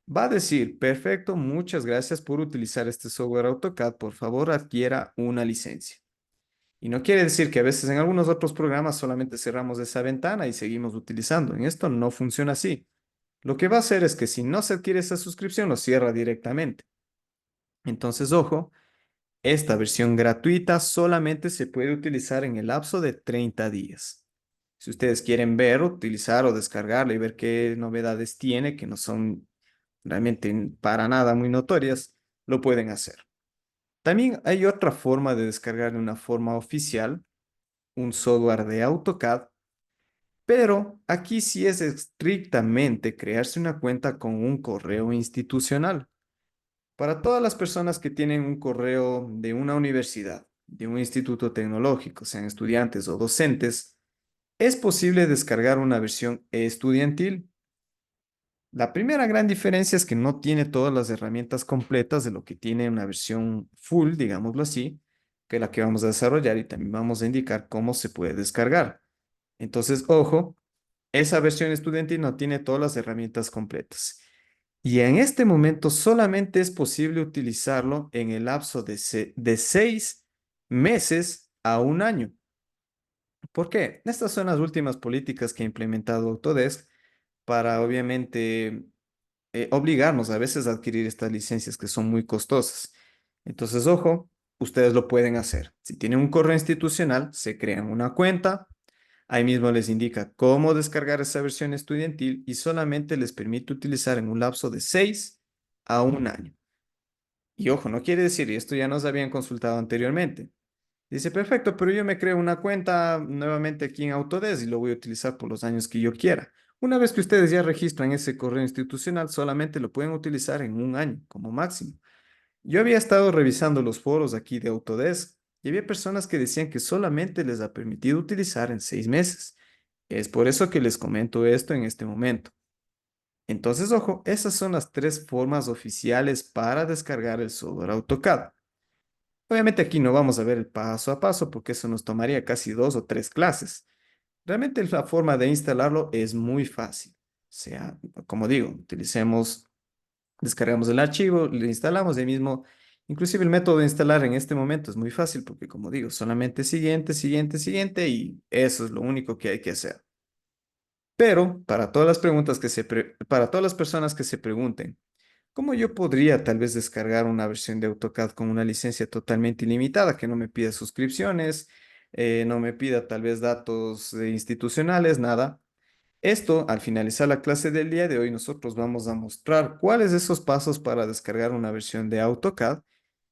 Va a decir, perfecto, muchas gracias por utilizar este software AutoCAD. Por favor, adquiera una licencia. Y no quiere decir que a veces en algunos otros programas solamente cerramos esa ventana y seguimos utilizando. En esto no funciona así. Lo que va a hacer es que si no se adquiere esa suscripción, lo cierra directamente. Entonces, ojo, Esta versión gratuita solamente se puede utilizar en el lapso de 30 días. Si ustedes quieren ver, utilizar o descargarla y ver qué novedades tiene, que no son realmente para nada muy notorias, lo pueden hacer. También hay otra forma de descargar de una forma oficial, un software de AutoCAD, pero aquí sí es estrictamente crearse una cuenta con un correo institucional. Para todas las personas que tienen un correo de una universidad, de un instituto tecnológico, sean estudiantes o docentes, es posible descargar una versión estudiantil. La primera gran diferencia es que no tiene todas las herramientas completas de lo que tiene una versión full, digámoslo así, que es la que vamos a desarrollar y también vamos a indicar cómo se puede descargar. Entonces, ojo, esa versión estudiantil no tiene todas las herramientas completas. Y en este momento solamente es posible utilizarlo en el lapso de 6 meses a un año. ¿Por qué? Estas son las últimas políticas que ha implementado Autodesk para obviamente obligarnos a veces a adquirir estas licencias que son muy costosas. Entonces, ojo, ustedes lo pueden hacer. Si tienen un correo institucional, se crean una cuenta. Ahí mismo les indica cómo descargar esa versión estudiantil y solamente les permite utilizar en un lapso de 6 a un año. Y ojo, no quiere decir, y esto ya nos habían consultado anteriormente. Dice, perfecto, pero yo me creo una cuenta nuevamente aquí en Autodesk y lo voy a utilizar por los años que yo quiera. Una vez que ustedes ya registran ese correo institucional, solamente lo pueden utilizar en un año como máximo. Yo había estado revisando los foros aquí de Autodesk y había personas que decían que solamente les ha permitido utilizar en 6 meses. Es por eso que les comento esto en este momento. Entonces, ojo, esas son las tres formas oficiales para descargar el software AutoCAD. Obviamente aquí no vamos a ver el paso a paso porque eso nos tomaría casi 2 o 3 clases. Realmente la forma de instalarlo es muy fácil. O sea, como digo, descargamos el archivo, lo instalamos de ahí mismo. Inclusive el método de instalar en este momento es muy fácil porque, como digo, solamente siguiente, siguiente, siguiente y eso es lo único que hay que hacer. Pero para todas las preguntas para todas las personas que se pregunten, ¿cómo yo podría tal vez descargar una versión de AutoCAD con una licencia totalmente ilimitada que no me pida suscripciones, no me pida tal vez datos institucionales, nada? Esto, al finalizar la clase del día de hoy, nosotros vamos a mostrar cuáles de esos pasos para descargar una versión de AutoCAD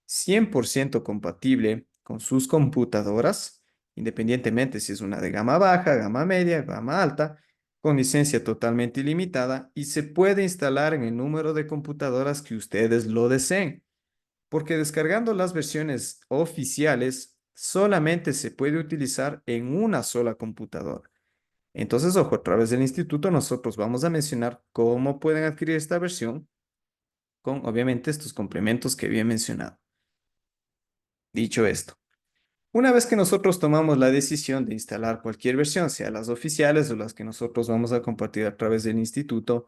100% compatible con sus computadoras, independientemente si es una de gama baja, gama media, gama alta, con licencia totalmente ilimitada y se puede instalar en el número de computadoras que ustedes lo deseen, porque descargando las versiones oficiales solamente se puede utilizar en una sola computadora. Entonces, ojo, a través del instituto nosotros vamos a mencionar cómo pueden adquirir esta versión con, obviamente, estos complementos que había mencionado. Dicho esto, una vez que nosotros tomamos la decisión de instalar cualquier versión, sea las oficiales o las que nosotros vamos a compartir a través del instituto,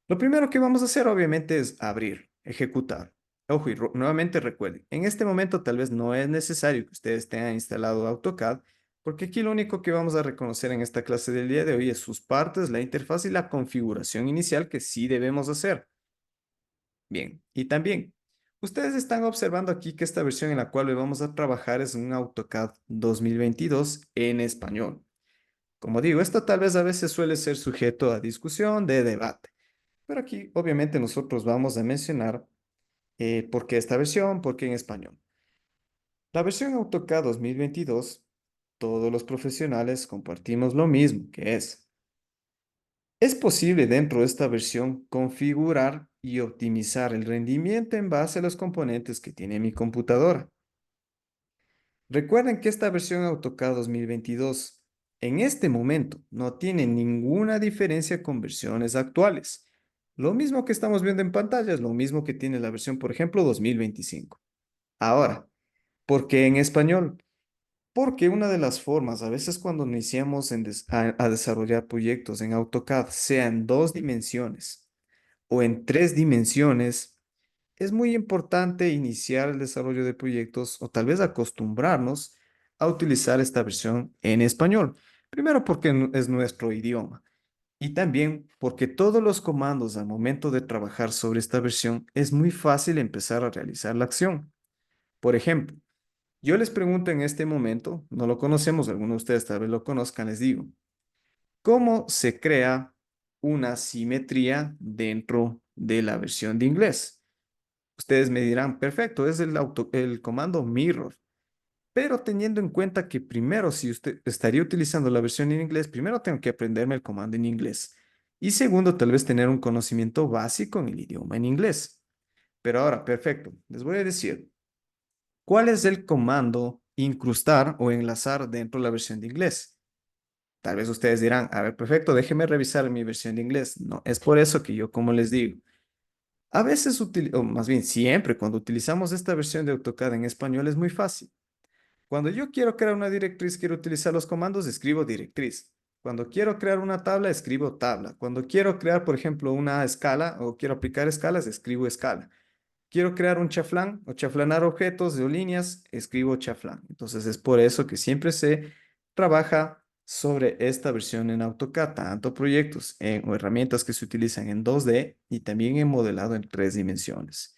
lo primero que vamos a hacer obviamente es abrir, ejecutar. Ojo, y nuevamente recuerden, en este momento tal vez no es necesario que ustedes tengan instalado AutoCAD, porque aquí lo único que vamos a reconocer en esta clase del día de hoy es sus partes, la interfaz y la configuración inicial que sí debemos hacer. Bien, y también, ustedes están observando aquí que esta versión en la cual hoy vamos a trabajar es un AutoCAD 2022 en español. Como digo, esto tal vez a veces suele ser sujeto a discusión, de debate, pero aquí obviamente nosotros vamos a mencionar por qué esta versión, por qué en español. La versión AutoCAD 2022, todos los profesionales compartimos lo mismo, que es posible dentro de esta versión configurar y optimizar el rendimiento en base a los componentes que tiene mi computadora. Recuerden que esta versión AutoCAD 2022 en este momento no tiene ninguna diferencia con versiones actuales. Lo mismo que estamos viendo en pantalla es lo mismo que tiene la versión, por ejemplo, 2025. Ahora, ¿por qué en español? Porque una de las formas, a veces cuando iniciamos a desarrollar proyectos en AutoCAD, sea en 2 dimensiones o en 3 dimensiones, es muy importante iniciar el desarrollo de proyectos o tal vez acostumbrarnos a utilizar esta versión en español. Primero porque es nuestro idioma y también porque todos los comandos al momento de trabajar sobre esta versión es muy fácil empezar a realizar la acción. Por ejemplo, yo les pregunto en este momento, no lo conocemos, algunos de ustedes tal vez lo conozcan, les digo, ¿cómo se crea una simetría dentro de la versión de inglés? Ustedes me dirán, perfecto, es el comando mirror. Pero teniendo en cuenta que primero, si usted estaría utilizando la versión en inglés, primero tengo que aprenderme el comando en inglés. Y segundo, tal vez tener un conocimiento básico en el idioma en inglés. Pero ahora, perfecto, les voy a decir, ¿cuál es el comando incrustar o enlazar dentro de la versión de inglés? Tal vez ustedes dirán, a ver, perfecto, déjeme revisar mi versión de inglés. No, es por eso que yo, como les digo, a veces, o más bien siempre, cuando utilizamos esta versión de AutoCAD en español es muy fácil. Cuando yo quiero crear una directriz, quiero utilizar los comandos, escribo directriz. Cuando quiero crear una tabla, escribo tabla. Cuando quiero crear, por ejemplo, una escala o quiero aplicar escalas, escribo escala. Quiero crear un chaflán o chaflanar objetos o líneas, escribo chaflán. Entonces es por eso que siempre se trabaja sobre esta versión en AutoCAD, tanto proyectos o herramientas que se utilizan en 2D y también en modelado en 3 dimensiones.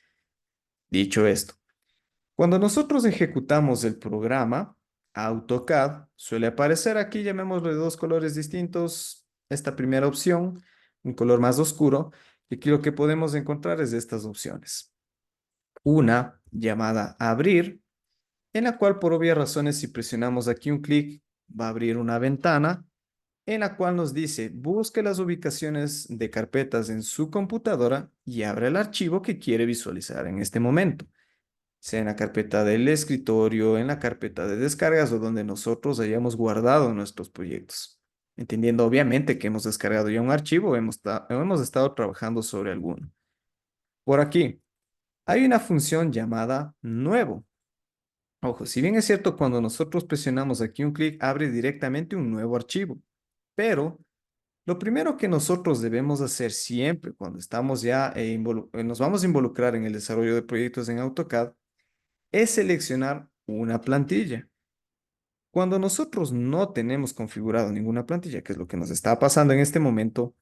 Dicho esto, cuando nosotros ejecutamos el programa, AutoCAD suele aparecer aquí, llamémoslo de dos colores distintos, esta primera opción, un color más oscuro, y aquí lo que podemos encontrar es estas opciones. Una llamada abrir, en la cual por obvias razones si presionamos aquí un clic, va a abrir una ventana en la cual nos dice busque las ubicaciones de carpetas en su computadora y abra el archivo que quiere visualizar en este momento, sea en la carpeta del escritorio, en la carpeta de descargas o donde nosotros hayamos guardado nuestros proyectos. Entendiendo obviamente que hemos descargado ya un archivo o hemos estado trabajando sobre alguno. Por aquí hay una función llamada nuevo. Ojo, si bien es cierto, cuando nosotros presionamos aquí un clic, abre directamente un nuevo archivo. Pero lo primero que nosotros debemos hacer siempre cuando estamos ya nos vamos a involucrar en el desarrollo de proyectos en AutoCAD es seleccionar una plantilla. Cuando nosotros no tenemos configurado ninguna plantilla, que es lo que nos está pasando en este momento,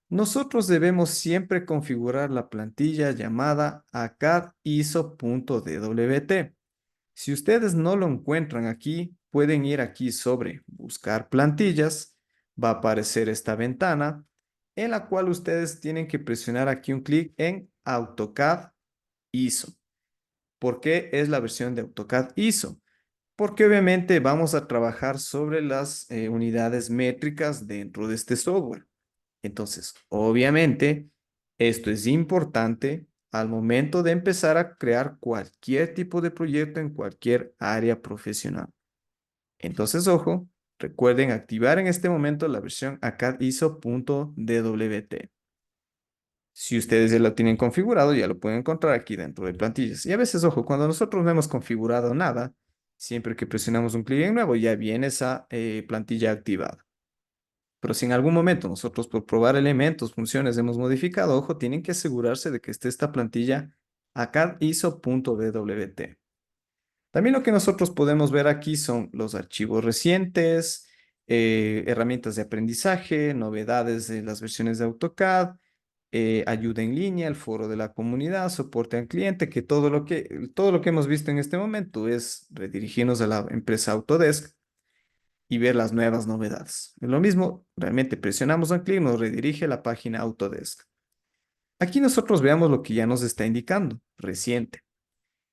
nosotros debemos siempre configurar la plantilla llamada ACAD ISO.dwt. Si ustedes no lo encuentran aquí, pueden ir aquí sobre buscar plantillas. Va a aparecer esta ventana en la cual ustedes tienen que presionar aquí un clic en AutoCAD ISO. ¿Por qué es la versión de AutoCAD ISO? Porque obviamente vamos a trabajar sobre las unidades métricas dentro de este software. Entonces, obviamente, esto es importante al momento de empezar a crear cualquier tipo de proyecto en cualquier área profesional. Entonces, ojo, recuerden activar en este momento la versión ACAD ISO.dwt. Si ustedes ya lo tienen configurado, ya lo pueden encontrar aquí dentro de plantillas. Y a veces, ojo, cuando nosotros no hemos configurado nada, siempre que presionamos un clic en nuevo, ya viene esa plantilla activada. Pero si en algún momento nosotros por probar elementos, funciones hemos modificado, ojo, tienen que asegurarse de que esté esta plantilla acá ISO.dwt. También lo que nosotros podemos ver aquí son los archivos recientes, herramientas de aprendizaje, novedades de las versiones de AutoCAD, ayuda en línea, el foro de la comunidad, soporte al cliente, que todo lo que hemos visto en este momento es redirigirnos a la empresa Autodesk y ver las nuevas novedades. Es lo mismo, realmente presionamos un clic, nos redirige a la página Autodesk. Aquí nosotros veamos lo que ya nos está indicando, reciente.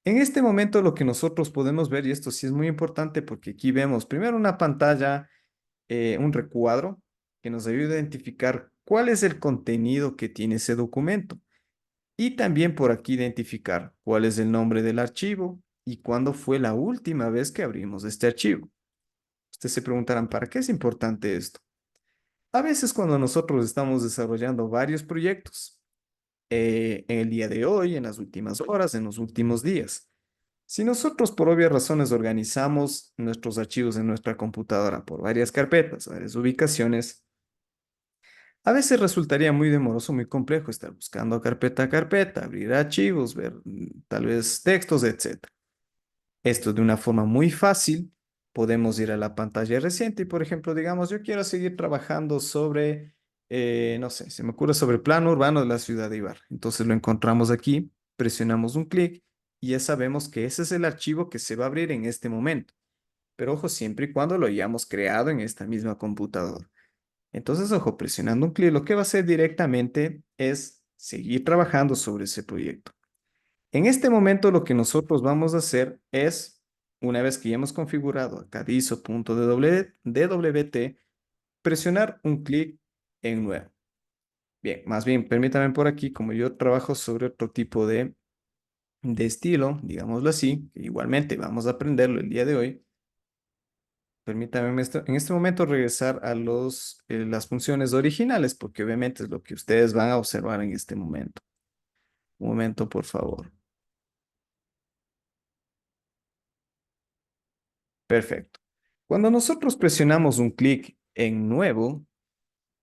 En este momento lo que nosotros podemos ver, y esto sí es muy importante porque aquí vemos primero una pantalla, un recuadro que nos ayuda a identificar cuál es el contenido que tiene ese documento. Y también por aquí identificar cuál es el nombre del archivo y cuándo fue la última vez que abrimos este archivo. Ustedes se preguntarán, ¿para qué es importante esto? A veces cuando nosotros estamos desarrollando varios proyectos, en el día de hoy, en las últimas horas, en los últimos días, si nosotros por obvias razones organizamos nuestros archivos en nuestra computadora por varias carpetas, varias ubicaciones, a veces resultaría muy demoroso, muy complejo estar buscando carpeta a carpeta, abrir archivos, ver tal vez textos, etc. Esto de una forma muy fácil, podemos ir a la pantalla reciente y, por ejemplo, digamos, yo quiero seguir trabajando sobre, no sé, se me ocurre sobre plano urbano de la ciudad de Ibarra. Entonces lo encontramos aquí, presionamos un clic y ya sabemos que ese es el archivo que se va a abrir en este momento. Pero ojo, siempre y cuando lo hayamos creado en esta misma computadora. Entonces, ojo, presionando un clic, lo que va a hacer directamente es seguir trabajando sobre ese proyecto. En este momento, lo que nosotros vamos a hacer es, una vez que ya hemos configurado acá diso.dwt, presionar un clic en nuevo. Bien, más bien, permítame por aquí, como yo trabajo sobre otro tipo de estilo, digámoslo así, que igualmente vamos a aprenderlo el día de hoy. Permítame en este momento regresar a las funciones originales, porque obviamente es lo que ustedes van a observar en este momento. Un momento, por favor. Perfecto. Cuando nosotros presionamos un clic en nuevo,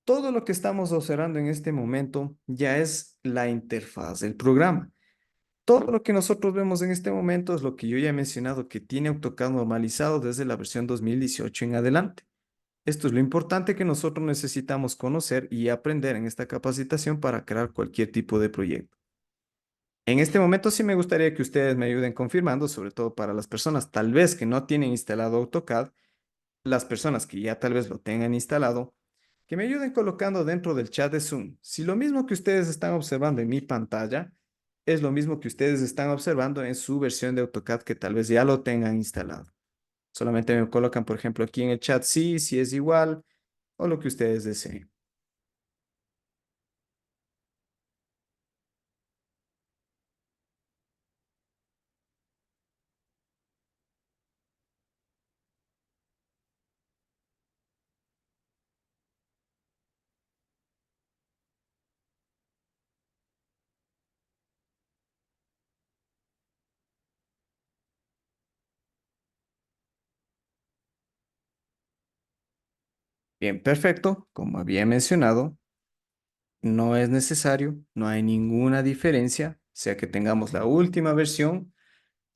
todo lo que estamos observando en este momento ya es la interfaz del programa. Todo lo que nosotros vemos en este momento es lo que yo ya he mencionado, que tiene AutoCAD normalizado desde la versión 2018 en adelante. Esto es lo importante que nosotros necesitamos conocer y aprender en esta capacitación para crear cualquier tipo de proyecto. En este momento sí me gustaría que ustedes me ayuden confirmando, sobre todo para las personas tal vez que no tienen instalado AutoCAD, las personas que ya tal vez lo tengan instalado, que me ayuden colocando dentro del chat de Zoom. Si lo mismo que ustedes están observando en mi pantalla es lo mismo que ustedes están observando en su versión de AutoCAD que tal vez ya lo tengan instalado. Solamente me colocan, por ejemplo, aquí en el chat sí, si es igual o lo que ustedes deseen. Bien, perfecto. Como había mencionado, no es necesario, no hay ninguna diferencia, sea que tengamos la última versión,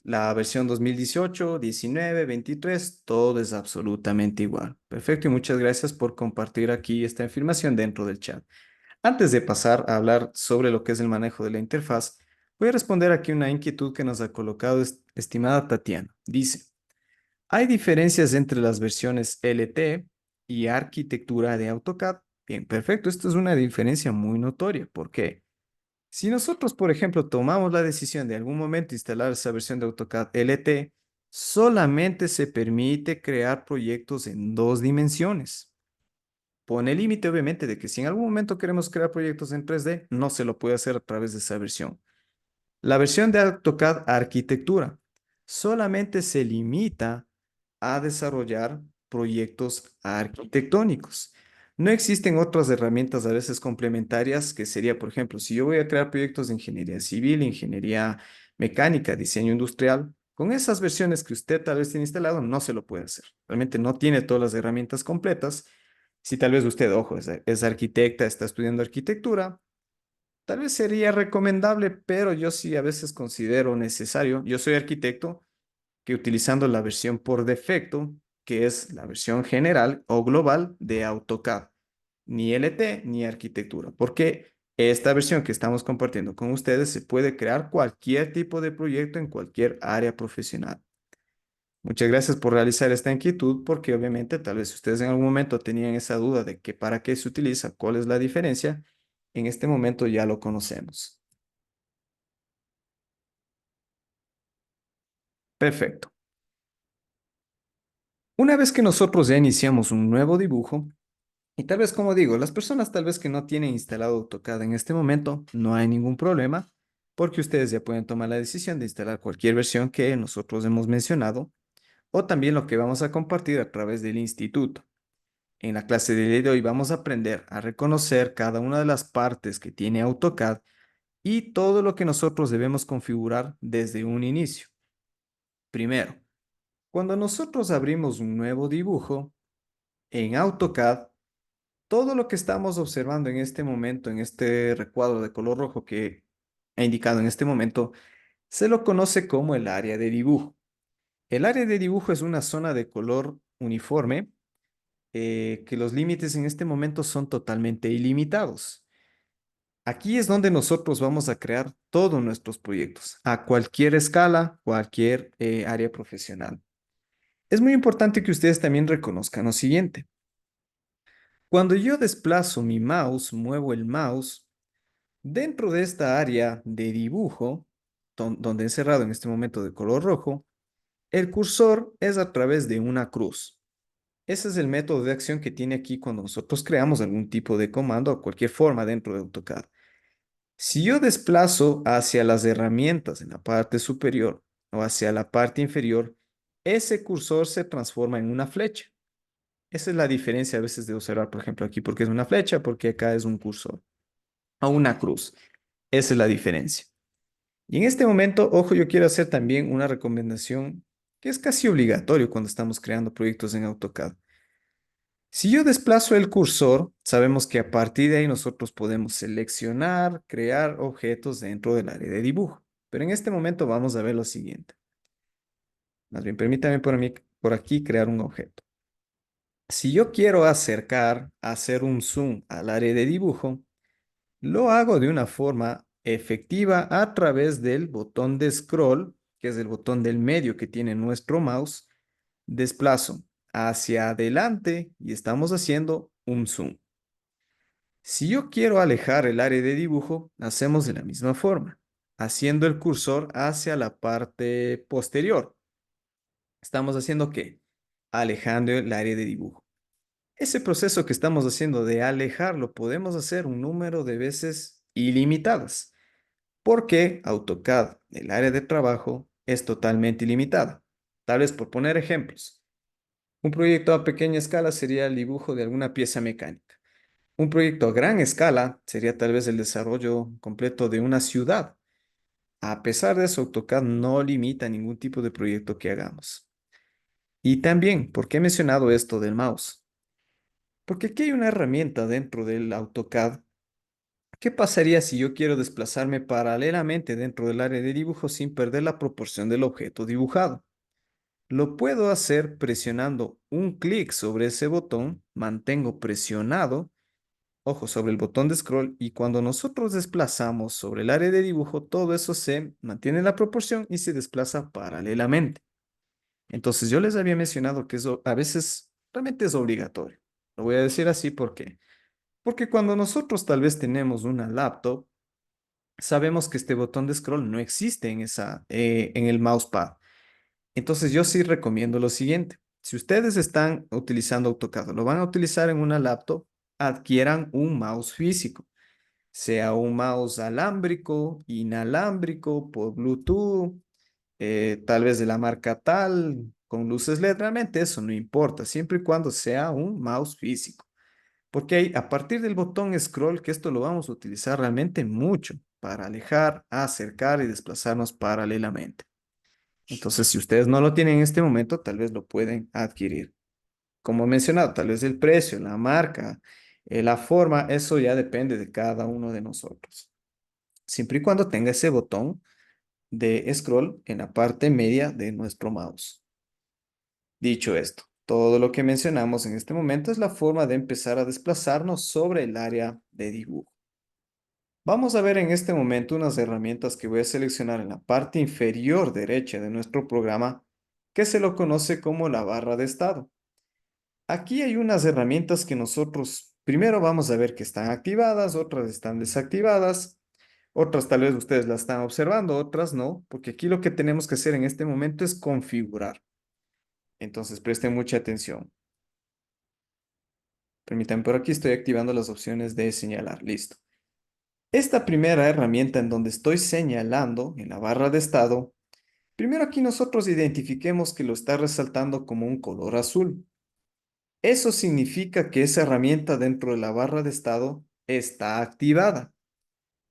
la versión 2018, 19, 23, todo es absolutamente igual. Perfecto, y muchas gracias por compartir aquí esta información dentro del chat. Antes de pasar a hablar sobre lo que es el manejo de la interfaz, voy a responder aquí una inquietud que nos ha colocado estimada Tatiana. Dice, ¿hay diferencias entre las versiones LT y arquitectura de AutoCAD? Bien, perfecto. Esto es una diferencia muy notoria. ¿Por qué? Si nosotros, por ejemplo, tomamos la decisión de algún momento instalar esa versión de AutoCAD LT, solamente se permite crear proyectos en dos dimensiones. Pone límite, obviamente, de que si en algún momento queremos crear proyectos en 3D, no se lo puede hacer a través de esa versión. La versión de AutoCAD Arquitectura solamente se limita a desarrollar proyectos arquitectónicos. No existen otras herramientas a veces complementarias que sería, por ejemplo, si yo voy a crear proyectos de ingeniería civil, ingeniería mecánica, diseño industrial, con esas versiones que usted tal vez tiene instalado, no se lo puede hacer. Realmente no tiene todas las herramientas completas. Si tal vez usted, ojo, es arquitecta, está estudiando arquitectura, tal vez sería recomendable, pero yo sí a veces considero necesario. Yo soy arquitecto que utilizando la versión por defecto, que es la versión general o global de AutoCAD, ni LT ni arquitectura, porque esta versión que estamos compartiendo con ustedes se puede crear cualquier tipo de proyecto en cualquier área profesional. Muchas gracias por realizar esta inquietud, porque obviamente tal vez ustedes en algún momento tenían esa duda de que para qué se utiliza, cuál es la diferencia. En este momento ya lo conocemos. Perfecto. Una vez que nosotros ya iniciamos un nuevo dibujo, y tal vez como digo, las personas tal vez que no tienen instalado AutoCAD en este momento, no hay ningún problema, porque ustedes ya pueden tomar la decisión de instalar cualquier versión que nosotros hemos mencionado, o también lo que vamos a compartir a través del instituto. En la clase de día de hoy vamos a aprender a reconocer cada una de las partes que tiene AutoCAD y todo lo que nosotros debemos configurar desde un inicio. Primero, cuando nosotros abrimos un nuevo dibujo en AutoCAD, todo lo que estamos observando en este momento, en este recuadro de color rojo que he indicado en este momento, se lo conoce como el área de dibujo. El área de dibujo es una zona de color uniforme que los límites en este momento son totalmente ilimitados. Aquí es donde nosotros vamos a crear todos nuestros proyectos, a cualquier escala, cualquier área profesional. Es muy importante que ustedes también reconozcan lo siguiente. Cuando yo desplazo mi mouse, muevo el mouse, dentro de esta área de dibujo, donde he encerrado en este momento de color rojo, el cursor es a través de una cruz. Ese es el método de acción que tiene aquí cuando nosotros creamos algún tipo de comando o cualquier forma dentro de AutoCAD. Si yo desplazo hacia las herramientas en la parte superior o hacia la parte inferior, ese cursor se transforma en una flecha. Esa es la diferencia a veces de observar, por ejemplo, aquí porque es una flecha, porque acá es un cursor o una cruz. Esa es la diferencia. Y en este momento, ojo, yo quiero hacer también una recomendación que es casi obligatorio cuando estamos creando proyectos en AutoCAD. Si yo desplazo el cursor, sabemos que a partir de ahí nosotros podemos seleccionar, crear objetos dentro del área de dibujo. Pero en este momento vamos a ver lo siguiente. Más bien, permítame por aquí crear un objeto. Si yo quiero acercar, hacer un zoom al área de dibujo, lo hago de una forma efectiva a través del botón de scroll, que es el botón del medio que tiene nuestro mouse. Desplazo hacia adelante y estamos haciendo un zoom. Si yo quiero alejar el área de dibujo, hacemos de la misma forma, haciendo el cursor hacia la parte posterior. ¿Estamos haciendo qué? Alejando el área de dibujo. Ese proceso que estamos haciendo de alejarlo podemos hacer un número de veces ilimitadas, porque AutoCAD, el área de trabajo, es totalmente ilimitada. Tal vez por poner ejemplos. Un proyecto a pequeña escala sería el dibujo de alguna pieza mecánica. Un proyecto a gran escala sería tal vez el desarrollo completo de una ciudad. A pesar de eso, AutoCAD no limita ningún tipo de proyecto que hagamos. Y también, ¿por qué he mencionado esto del mouse? Porque aquí hay una herramienta dentro del AutoCAD. ¿Qué pasaría si yo quiero desplazarme paralelamente dentro del área de dibujo sin perder la proporción del objeto dibujado? Lo puedo hacer presionando un clic sobre ese botón, mantengo presionado, ojo, sobre el botón de scroll, y cuando nosotros desplazamos sobre el área de dibujo, todo eso se mantiene en la proporción y se desplaza paralelamente. Entonces yo les había mencionado que eso a veces realmente es obligatorio. Lo voy a decir así porque cuando nosotros tal vez tenemos una laptop, sabemos que este botón de scroll no existe en el mousepad. Entonces yo sí recomiendo lo siguiente. Si ustedes están utilizando AutoCAD, lo van a utilizar en una laptop, adquieran un mouse físico, sea un mouse alámbrico, inalámbrico, por Bluetooth, tal vez de la marca tal, con luces LED, realmente eso no importa, siempre y cuando sea un mouse físico. Porque ahí, a partir del botón scroll, que esto lo vamos a utilizar realmente mucho para alejar, acercar y desplazarnos paralelamente. Entonces, si ustedes no lo tienen en este momento, tal vez lo pueden adquirir. Como he mencionado, tal vez el precio, la marca, la forma, eso ya depende de cada uno de nosotros. Siempre y cuando tenga ese botón de scroll en la parte media de nuestro mouse. Dicho esto, todo lo que mencionamos en este momento es la forma de empezar a desplazarnos sobre el área de dibujo. Vamos a ver en este momento unas herramientas que voy a seleccionar en la parte inferior derecha de nuestro programa, que se lo conoce como la barra de estado. Aquí hay unas herramientas que nosotros primero vamos a ver que están activadas, otras están desactivadas, otras tal vez ustedes las están observando, otras no, porque aquí lo que tenemos que hacer en este momento es configurar. Entonces presten mucha atención. Permítanme, por aquí estoy activando las opciones de señalar. Listo. Esta primera herramienta en donde estoy señalando en la barra de estado, primero aquí nosotros identifiquemos que lo está resaltando como un color azul. Eso significa que esa herramienta dentro de la barra de estado está activada.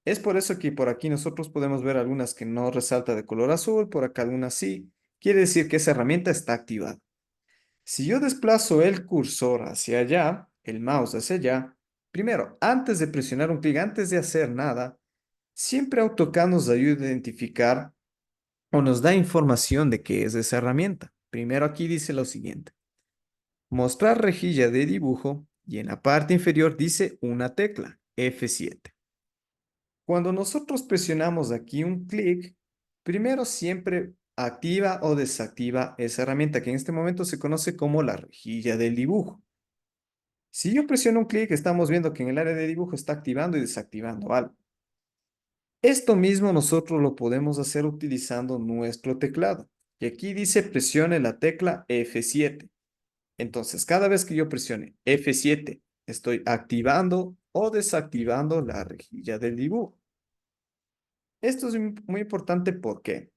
Es por eso que por aquí nosotros podemos ver algunas que no resalta de color azul, por acá algunas sí. Quiere decir que esa herramienta está activada. Si yo desplazo el cursor hacia allá, el mouse hacia allá, primero, antes de presionar un clic, antes de hacer nada, siempre AutoCAD nos ayuda a identificar o nos da información de qué es esa herramienta. Primero aquí dice lo siguiente: mostrar rejilla de dibujo y en la parte inferior dice una tecla, F7. Cuando nosotros presionamos aquí un clic, primero siempre activa o desactiva esa herramienta que en este momento se conoce como la rejilla del dibujo. Si yo presiono un clic, estamos viendo que en el área de dibujo está activando y desactivando algo. Esto mismo nosotros lo podemos hacer utilizando nuestro teclado. Y aquí dice presione la tecla F7. Entonces, cada vez que yo presione F7, estoy activando o desactivando la rejilla del dibujo. Esto es muy importante porque,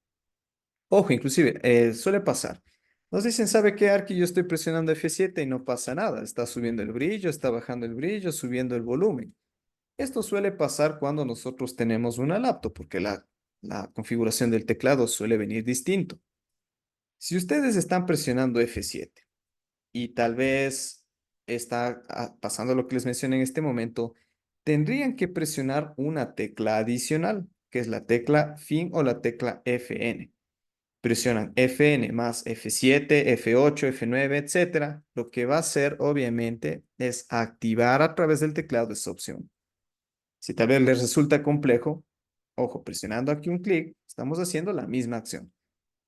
ojo, inclusive, suele pasar. Nos dicen, ¿sabe qué, Arqui? Yo estoy presionando F7 y no pasa nada. Está subiendo el brillo, está bajando el brillo, subiendo el volumen. Esto suele pasar cuando nosotros tenemos una laptop, porque la configuración del teclado suele venir distinto. Si ustedes están presionando F7 y tal vez está pasando lo que les mencioné en este momento, tendrían que presionar una tecla adicional, que es la tecla fin o la tecla FN. Presionan FN más F7, F8, F9, etcétera. Lo que va a hacer, obviamente, es activar a través del teclado esa opción. Si tal vez les resulta complejo, ojo, presionando aquí un clic, estamos haciendo la misma acción,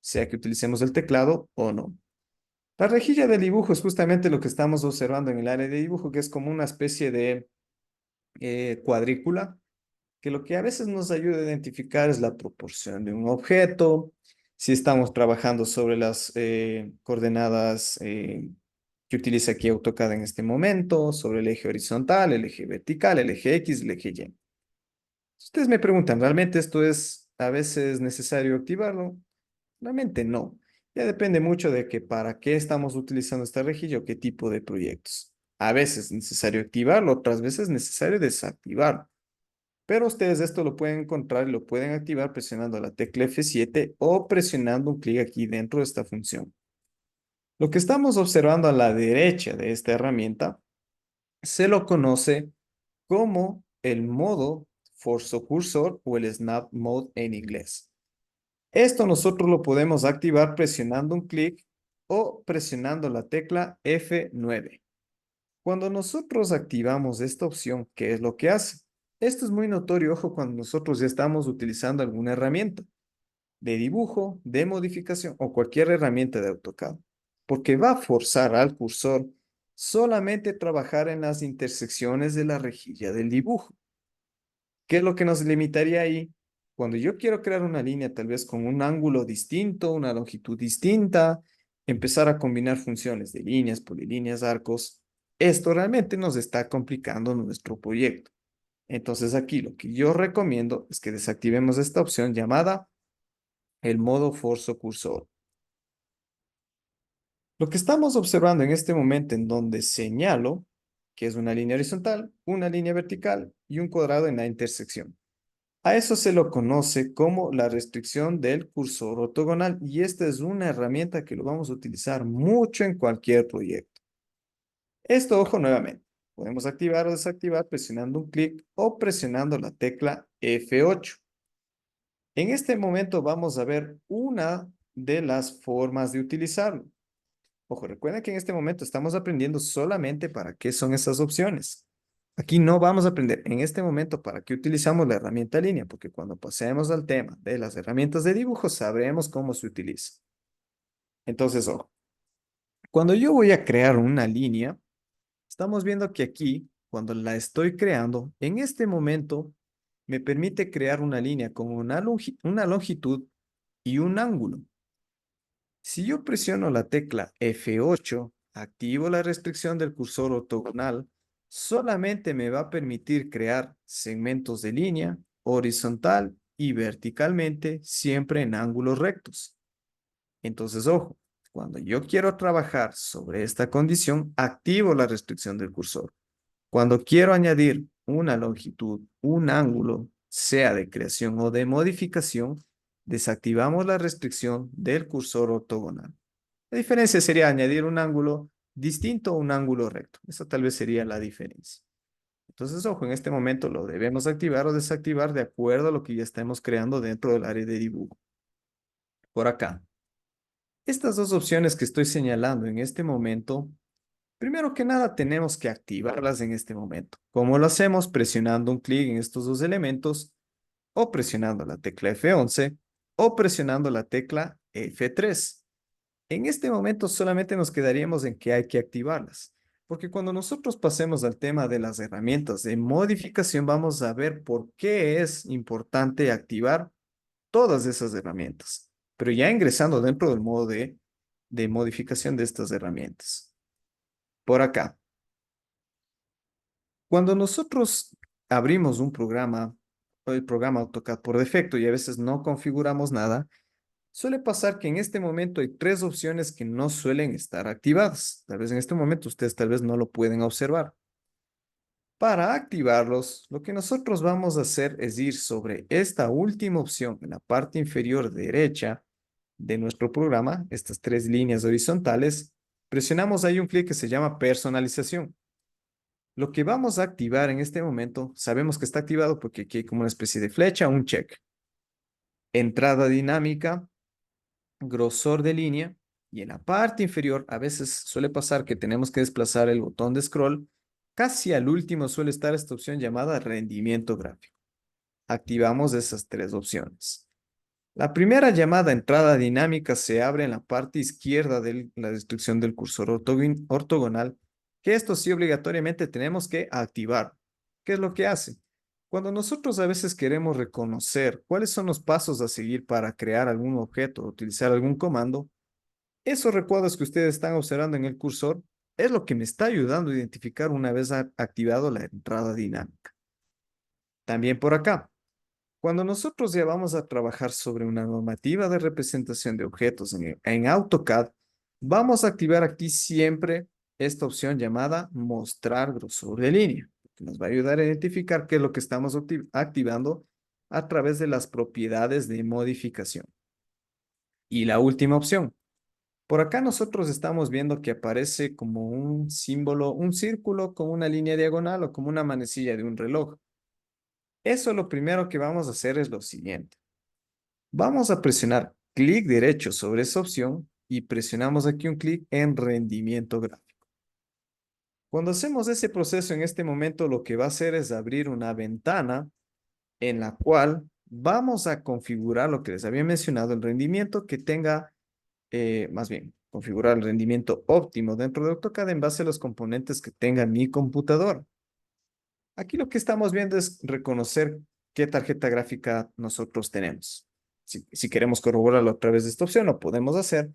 sea que utilicemos el teclado o no. La rejilla del dibujo es justamente lo que estamos observando en el área de dibujo, que es como una especie de cuadrícula, que lo que a veces nos ayuda a identificar es la proporción de un objeto, si estamos trabajando sobre las coordenadas que utiliza aquí AutoCAD en este momento, sobre el eje horizontal, el eje vertical, el eje X, el eje Y. Ustedes me preguntan, ¿realmente esto es a veces necesario activarlo? Realmente no. Ya depende mucho de que para qué estamos utilizando esta rejilla o qué tipo de proyectos. A veces es necesario activarlo, otras veces es necesario desactivarlo. Pero ustedes esto lo pueden encontrar y lo pueden activar presionando la tecla F7 o presionando un clic aquí dentro de esta función. Lo que estamos observando a la derecha de esta herramienta se lo conoce como el modo Forzo Cursor o el Snap Mode en inglés. Esto nosotros lo podemos activar presionando un clic o presionando la tecla F9. Cuando nosotros activamos esta opción, ¿qué es lo que hace? Esto es muy notorio, ojo, cuando nosotros ya estamos utilizando alguna herramienta de dibujo, de modificación o cualquier herramienta de AutoCAD, porque va a forzar al cursor solamente trabajar en las intersecciones de la rejilla del dibujo. ¿Qué es lo que nos limitaría ahí? Cuando yo quiero crear una línea tal vez con un ángulo distinto, una longitud distinta, empezar a combinar funciones de líneas, polilíneas, arcos, esto realmente nos está complicando nuestro proyecto. Entonces aquí lo que yo recomiendo es que desactivemos esta opción llamada el modo forzo cursor. Lo que estamos observando en este momento en donde señalo, que es una línea horizontal, una línea vertical y un cuadrado en la intersección. A eso se lo conoce como la restricción del cursor ortogonal y esta es una herramienta que lo vamos a utilizar mucho en cualquier proyecto. Esto, ojo, nuevamente, podemos activar o desactivar presionando un clic o presionando la tecla F8. En este momento vamos a ver una de las formas de utilizarlo. Ojo, recuerden que en este momento estamos aprendiendo solamente para qué son esas opciones. Aquí no vamos a aprender en este momento para qué utilizamos la herramienta línea, porque cuando pasemos al tema de las herramientas de dibujo, sabremos cómo se utiliza. Entonces, ojo, cuando yo voy a crear una línea, estamos viendo que aquí, cuando la estoy creando, en este momento me permite crear una línea con una longitud y un ángulo. Si yo presiono la tecla F8, activo la restricción del cursor ortogonal, solamente me va a permitir crear segmentos de línea horizontal y verticalmente, siempre en ángulos rectos. Entonces, ojo, cuando yo quiero trabajar sobre esta condición, activo la restricción del cursor. Cuando quiero añadir una longitud, un ángulo, sea de creación o de modificación, desactivamos la restricción del cursor ortogonal. La diferencia sería añadir un ángulo distinto a un ángulo recto. Esa tal vez sería la diferencia. Entonces, ojo, en este momento lo debemos activar o desactivar de acuerdo a lo que ya estemos creando dentro del área de dibujo. Por acá. Estas dos opciones que estoy señalando en este momento, primero que nada tenemos que activarlas en este momento. ¿Cómo lo hacemos? Presionando un clic en estos dos elementos o presionando la tecla F11 o presionando la tecla F3. En este momento solamente nos quedaríamos en que hay que activarlas, porque cuando nosotros pasemos al tema de las herramientas de modificación, vamos a ver por qué es importante activar todas esas herramientas, pero ya ingresando dentro del modo de modificación de estas herramientas. Por acá, cuando nosotros abrimos un programa, o el programa AutoCAD por defecto y a veces no configuramos nada, suele pasar que en este momento hay tres opciones que no suelen estar activadas. Tal vez en este momento ustedes tal vez no lo pueden observar. Para activarlos, lo que nosotros vamos a hacer es ir sobre esta última opción en la parte inferior derecha de nuestro programa, estas tres líneas horizontales, presionamos ahí un clic que se llama personalización. Lo que vamos a activar en este momento, sabemos que está activado porque aquí hay como una especie de flecha, un check. Entrada dinámica, grosor de línea, y en la parte inferior a veces suele pasar que tenemos que desplazar el botón de scroll. Casi al último suele estar esta opción llamada rendimiento gráfico. Activamos esas tres opciones. La primera llamada entrada dinámica se abre en la parte izquierda de la descripción del cursor ortogonal, que esto sí obligatoriamente tenemos que activar. ¿Qué es lo que hace? Cuando nosotros a veces queremos reconocer cuáles son los pasos a seguir para crear algún objeto o utilizar algún comando, esos recuadros que ustedes están observando en el cursor es lo que me está ayudando a identificar una vez activado la entrada dinámica. También por acá. Cuando nosotros ya vamos a trabajar sobre una normativa de representación de objetos en AutoCAD, vamos a activar aquí siempre esta opción llamada mostrar grosor de línea, que nos va a ayudar a identificar qué es lo que estamos activando a través de las propiedades de modificación. Y la última opción. Por acá nosotros estamos viendo que aparece como un símbolo, un círculo con una línea diagonal o como una manecilla de un reloj. Eso lo primero que vamos a hacer es lo siguiente. Vamos a presionar clic derecho sobre esa opción y presionamos aquí un clic en rendimiento gráfico. Cuando hacemos ese proceso en este momento, lo que va a hacer es abrir una ventana en la cual vamos a configurar lo que les había mencionado, el rendimiento que tenga, más bien, configurar el rendimiento óptimo dentro de AutoCAD en base a los componentes que tenga mi computadora. Aquí lo que estamos viendo es reconocer qué tarjeta gráfica nosotros tenemos. Si queremos corroborarlo a través de esta opción, lo podemos hacer.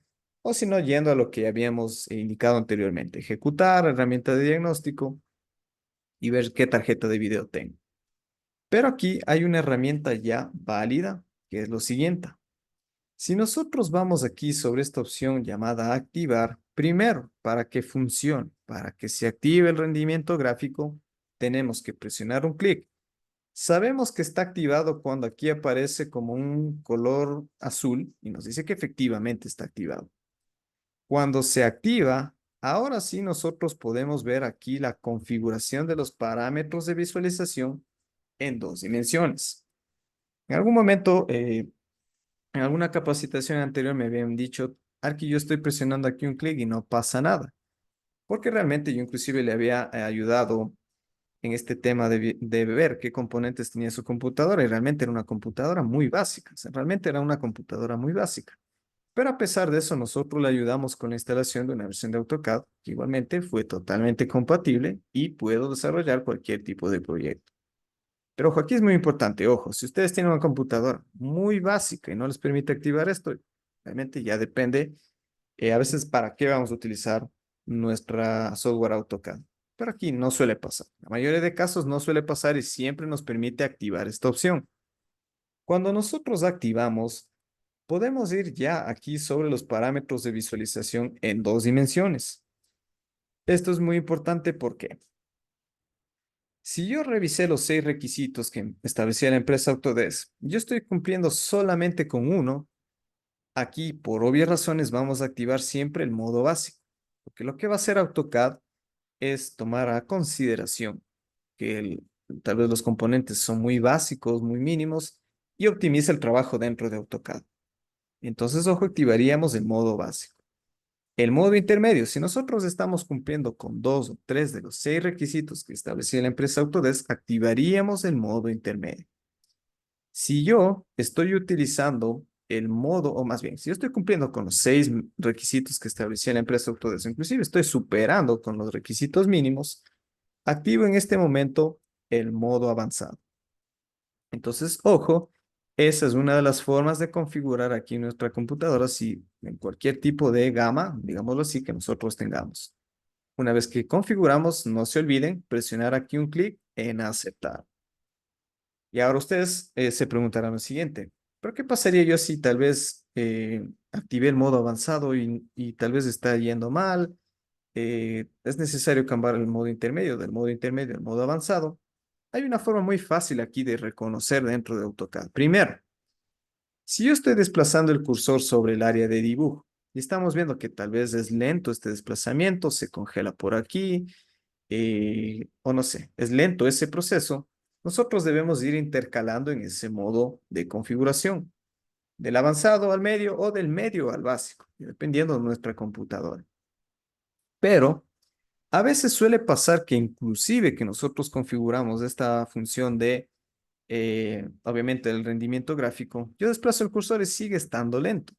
O si no, yendo a lo que habíamos indicado anteriormente. Ejecutar, herramienta de diagnóstico y ver qué tarjeta de video tengo. Pero aquí hay una herramienta ya válida, que es lo siguiente. Si nosotros vamos aquí sobre esta opción llamada activar, primero, para que funcione, para que se active el rendimiento gráfico, tenemos que presionar un clic. Sabemos que está activado cuando aquí aparece como un color azul y nos dice que efectivamente está activado. Cuando se activa, ahora sí nosotros podemos ver aquí la configuración de los parámetros de visualización en dos dimensiones. En algún momento, en alguna capacitación anterior me habían dicho, Arqui, yo estoy presionando aquí un clic y no pasa nada. Porque realmente yo inclusive le había ayudado en este tema de ver qué componentes tenía su computadora y realmente era una computadora muy básica, o sea, realmente era una computadora muy básica. Pero a pesar de eso, nosotros le ayudamos con la instalación de una versión de AutoCAD que igualmente fue totalmente compatible y puedo desarrollar cualquier tipo de proyecto. Pero ojo, aquí es muy importante, ojo, si ustedes tienen una computadora muy básica y no les permite activar esto, realmente ya depende a veces para qué vamos a utilizar nuestra software AutoCAD. Pero aquí no suele pasar. La mayoría de casos no suele pasar y siempre nos permite activar esta opción. Cuando nosotros activamos, podemos ir ya aquí sobre los parámetros de visualización en dos dimensiones. Esto es muy importante porque si yo revisé los 6 requisitos que establecía la empresa Autodesk, yo estoy cumpliendo solamente con uno. Aquí, por obvias razones, vamos a activar siempre el modo básico, porque lo que va a hacer AutoCAD es tomar a consideración que tal vez los componentes son muy básicos, muy mínimos, y optimiza el trabajo dentro de AutoCAD. Entonces, ojo, activaríamos el modo básico. El modo intermedio, si nosotros estamos cumpliendo con 2 o 3 de los 6 requisitos que establecía la empresa Autodesk, activaríamos el modo intermedio. Si yo estoy utilizando el modo, o más bien, si yo estoy cumpliendo con los 6 requisitos que establecía la empresa Autodesk, inclusive estoy superando con los requisitos mínimos, activo en este momento el modo avanzado. Entonces, ojo, esa es una de las formas de configurar aquí nuestra computadora si en cualquier tipo de gama, digámoslo así, que nosotros tengamos. Una vez que configuramos, no se olviden presionar aquí un clic en aceptar. Y ahora ustedes se preguntarán lo siguiente, ¿pero qué pasaría yo si tal vez activé el modo avanzado y tal vez está yendo mal? Es necesario cambiar el modo intermedio, del modo intermedio al modo avanzado. Hay una forma muy fácil aquí de reconocer dentro de AutoCAD. Primero, si yo estoy desplazando el cursor sobre el área de dibujo y estamos viendo que tal vez es lento este desplazamiento, se congela por aquí, o no sé, es lento ese proceso, nosotros debemos ir intercalando en ese modo de configuración, del avanzado al medio o del medio al básico, dependiendo de nuestra computadora. Pero a veces suele pasar que inclusive que nosotros configuramos esta función de, obviamente, el rendimiento gráfico, yo desplazo el cursor y sigue estando lento.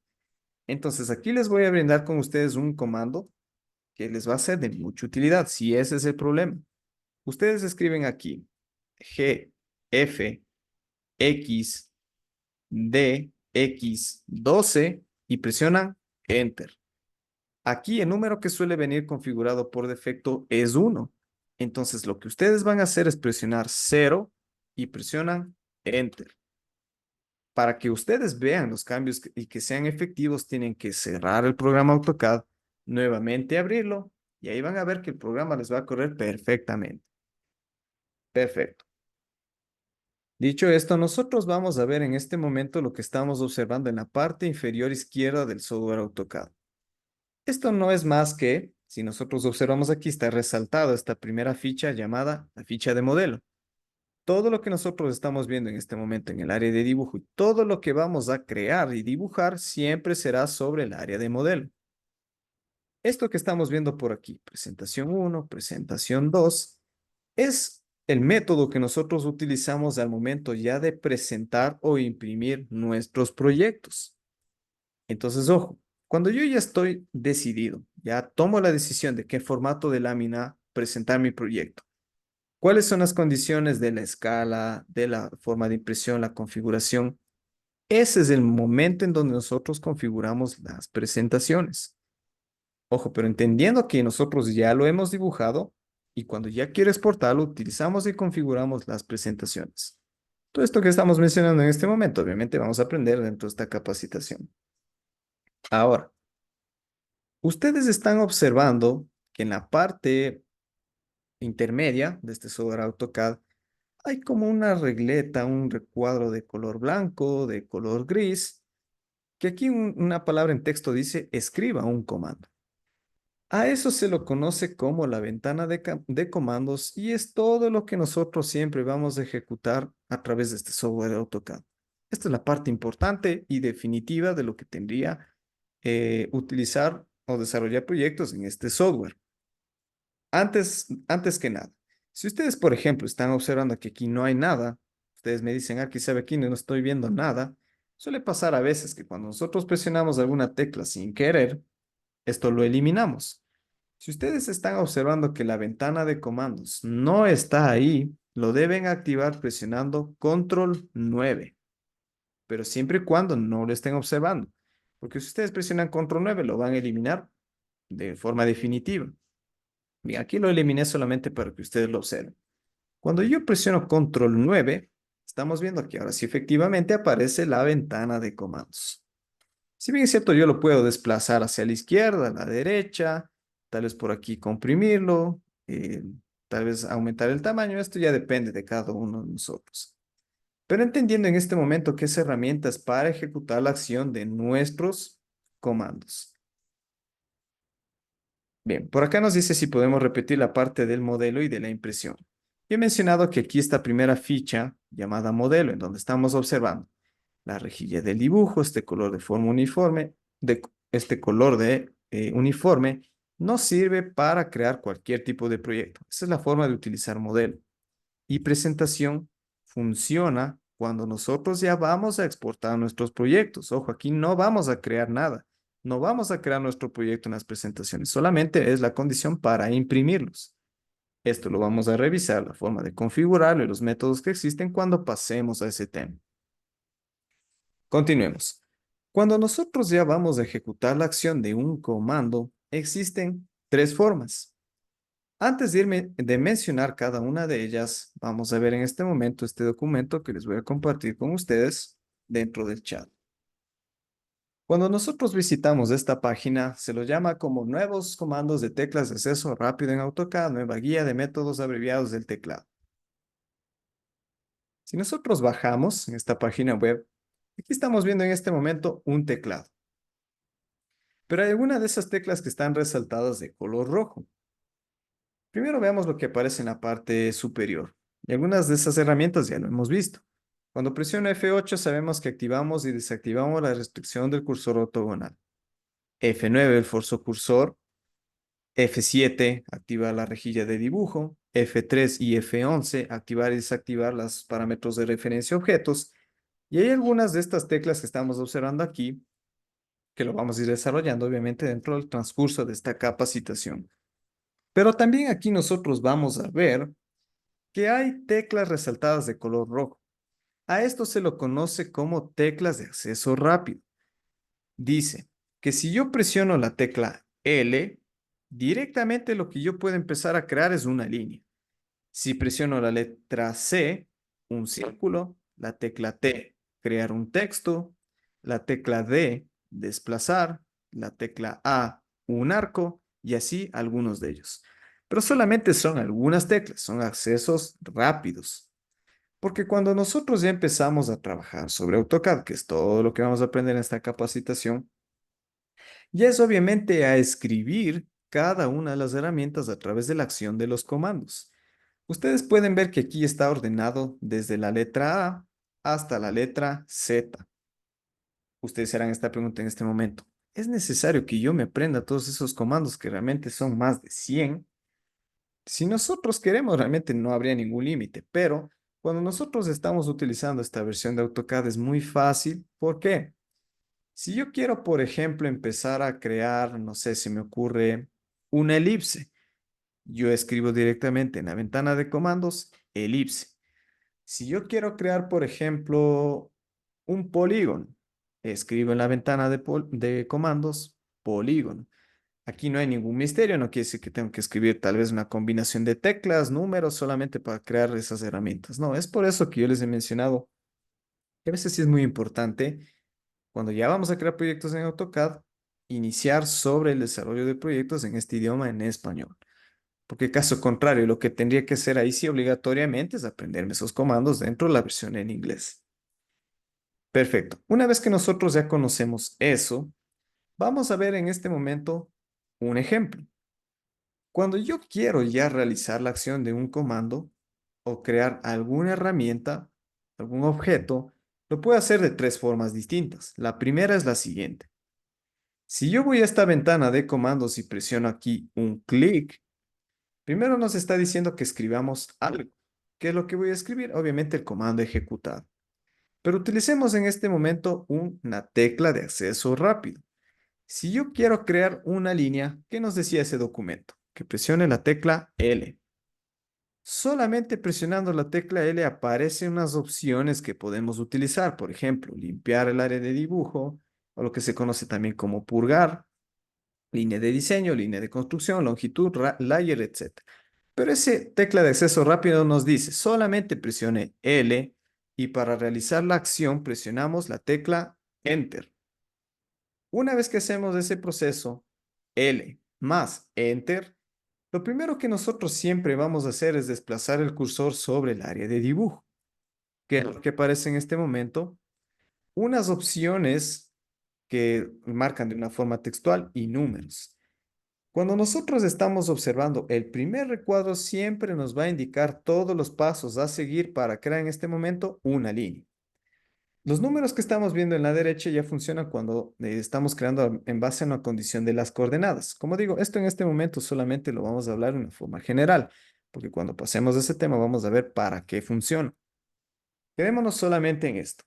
Entonces aquí les voy a brindar con ustedes un comando que les va a ser de mucha utilidad, si ese es el problema. Ustedes escriben aquí G, F, X, D, X, 12 y presionan Enter. Aquí el número que suele venir configurado por defecto es 1. Entonces lo que ustedes van a hacer es presionar 0 y presionan Enter. Para que ustedes vean los cambios y que sean efectivos, tienen que cerrar el programa AutoCAD, nuevamente abrirlo y ahí van a ver que el programa les va a correr perfectamente. Perfecto. Dicho esto, nosotros vamos a ver en este momento lo que estamos observando en la parte inferior izquierda del software AutoCAD. Esto no es más que, si nosotros observamos aquí, está resaltada esta primera ficha llamada la ficha de modelo. Todo lo que nosotros estamos viendo en este momento en el área de dibujo y todo lo que vamos a crear y dibujar siempre será sobre el área de modelo. Esto que estamos viendo por aquí, presentación 1, presentación 2, es el método que nosotros utilizamos al momento ya de presentar o imprimir nuestros proyectos. Entonces, ojo, cuando yo ya estoy decidido, ya tomo la decisión de qué formato de lámina presentar mi proyecto, cuáles son las condiciones de la escala, de la forma de impresión, la configuración, ese es el momento en donde nosotros configuramos las presentaciones. Ojo, pero entendiendo que nosotros ya lo hemos dibujado y cuando ya quiero exportarlo, utilizamos y configuramos las presentaciones. Todo esto que estamos mencionando en este momento, obviamente vamos a aprender dentro de esta capacitación. Ahora, ustedes están observando que en la parte intermedia de este software AutoCAD hay como una regleta, un recuadro de color blanco, de color gris, que aquí una palabra en texto dice escriba un comando. A eso se lo conoce como la ventana de comandos y es todo lo que nosotros siempre vamos a ejecutar a través de este software de AutoCAD. Esta es la parte importante y definitiva de lo que tendría utilizar o desarrollar proyectos en este software. Antes que nada, si ustedes, por ejemplo, están observando que aquí no hay nada, ustedes me dicen, aquí sabe, aquí no estoy viendo nada, suele pasar a veces que cuando nosotros presionamos alguna tecla sin querer, esto lo eliminamos. Si ustedes están observando que la ventana de comandos no está ahí, lo deben activar presionando Control 9, pero siempre y cuando no lo estén observando, porque si ustedes presionan Control 9 lo van a eliminar de forma definitiva. Bien, aquí lo eliminé solamente para que ustedes lo observen. Cuando yo presiono Control 9, estamos viendo que ahora sí efectivamente aparece la ventana de comandos. Si bien es cierto, yo lo puedo desplazar hacia la izquierda, a la derecha, tal vez por aquí comprimirlo, tal vez aumentar el tamaño, esto ya depende de cada uno de nosotros. Pero entendiendo en este momento que es herramientas para ejecutar la acción de nuestros comandos. Bien, por acá nos dice si podemos repetir la parte del modelo y de la impresión. Yo he mencionado que aquí esta primera ficha llamada modelo, en donde estamos observando la rejilla del dibujo, este color de forma uniforme, este color de uniforme, nos sirve para crear cualquier tipo de proyecto. Esa es la forma de utilizar modelo. Y presentación funciona cuando nosotros ya vamos a exportar nuestros proyectos. Ojo, aquí no vamos a crear nada. No vamos a crear nuestro proyecto en las presentaciones. Solamente es la condición para imprimirlos. Esto lo vamos a revisar, la forma de configurarlo y los métodos que existen cuando pasemos a ese tema. Continuemos. Cuando nosotros ya vamos a ejecutar la acción de un comando, existen tres formas. Antes de mencionar cada una de ellas, vamos a ver en este momento este documento que les voy a compartir con ustedes dentro del chat. Cuando nosotros visitamos esta página, se lo llama como nuevos comandos de teclas de acceso rápido en AutoCAD, nueva guía de métodos abreviados del teclado. Si nosotros bajamos en esta página web, aquí estamos viendo en este momento un teclado. Pero hay algunas de esas teclas que están resaltadas de color rojo. Primero veamos lo que aparece en la parte superior. Y algunas de esas herramientas ya lo hemos visto. Cuando presiono F8 sabemos que activamos y desactivamos la restricción del cursor ortogonal. F9 el forzo cursor. F7 activa la rejilla de dibujo. F3 y F11 activar y desactivar los parámetros de referencia a objetos. Y hay algunas de estas teclas que estamos observando aquí que lo vamos a ir desarrollando obviamente dentro del transcurso de esta capacitación. Pero también aquí nosotros vamos a ver que hay teclas resaltadas de color rojo. A esto se lo conoce como teclas de acceso rápido. Dice que si yo presiono la tecla L, directamente lo que yo puedo empezar a crear es una línea. Si presiono la letra C, un círculo, la tecla T, crear un texto, la tecla D, desplazar, la tecla A, un arco, y así algunos de ellos. Pero solamente son algunas teclas, son accesos rápidos. Porque cuando nosotros ya empezamos a trabajar sobre AutoCAD, que es todo lo que vamos a aprender en esta capacitación, ya es obviamente a escribir cada una de las herramientas a través de la acción de los comandos. Ustedes pueden ver que aquí está ordenado desde la letra A hasta la letra Z. Ustedes se harán esta pregunta en este momento. ¿Es necesario que yo me aprenda todos esos comandos que realmente son más de 100? Si nosotros queremos, realmente no habría ningún límite, pero cuando nosotros estamos utilizando esta versión de AutoCAD es muy fácil. ¿Por qué? Si yo quiero, por ejemplo, empezar a crear, no sé, si me ocurre una elipse, yo escribo directamente en la ventana de comandos, elipse. Si yo quiero crear, por ejemplo, un polígono, escribo en la ventana de comandos, polígono. Aquí no hay ningún misterio, no quiere decir que tengo que escribir tal vez una combinación de teclas, números, solamente para crear esas herramientas. No, es por eso que yo les he mencionado que a veces sí es muy importante, cuando ya vamos a crear proyectos en AutoCAD, iniciar sobre el desarrollo de proyectos en este idioma en español. Porque caso contrario, lo que tendría que hacer ahí sí obligatoriamente es aprenderme esos comandos dentro de la versión en inglés. Perfecto. Una vez que nosotros ya conocemos eso, vamos a ver en este momento un ejemplo. Cuando yo quiero ya realizar la acción de un comando o crear alguna herramienta, algún objeto, lo puedo hacer de tres formas distintas. La primera es la siguiente. Si yo voy a esta ventana de comandos y presiono aquí un clic, primero nos está diciendo que escribamos algo. ¿Qué es lo que voy a escribir? Obviamente el comando ejecutado. Pero utilicemos en este momento una tecla de acceso rápido. Si yo quiero crear una línea, ¿qué nos decía ese documento? Que presione la tecla L. Solamente presionando la tecla L aparecen unas opciones que podemos utilizar. Por ejemplo, limpiar el área de dibujo, o lo que se conoce también como purgar, línea de diseño, línea de construcción, longitud, layer, etc. Pero ese tecla de acceso rápido nos dice, solamente presione L y para realizar la acción presionamos la tecla Enter. Una vez que hacemos ese proceso, L más Enter, lo primero que nosotros siempre vamos a hacer es desplazar el cursor sobre el área de dibujo. ¿Qué es lo que aparece en este momento? Unas opciones que marcan de una forma textual y números. Cuando nosotros estamos observando el primer recuadro, siempre nos va a indicar todos los pasos a seguir para crear en este momento una línea. Los números que estamos viendo en la derecha ya funcionan cuando estamos creando en base a una condición de las coordenadas. Como digo, esto en este momento solamente lo vamos a hablar de una forma general, porque cuando pasemos a ese tema vamos a ver para qué funciona. Quedémonos solamente en esto.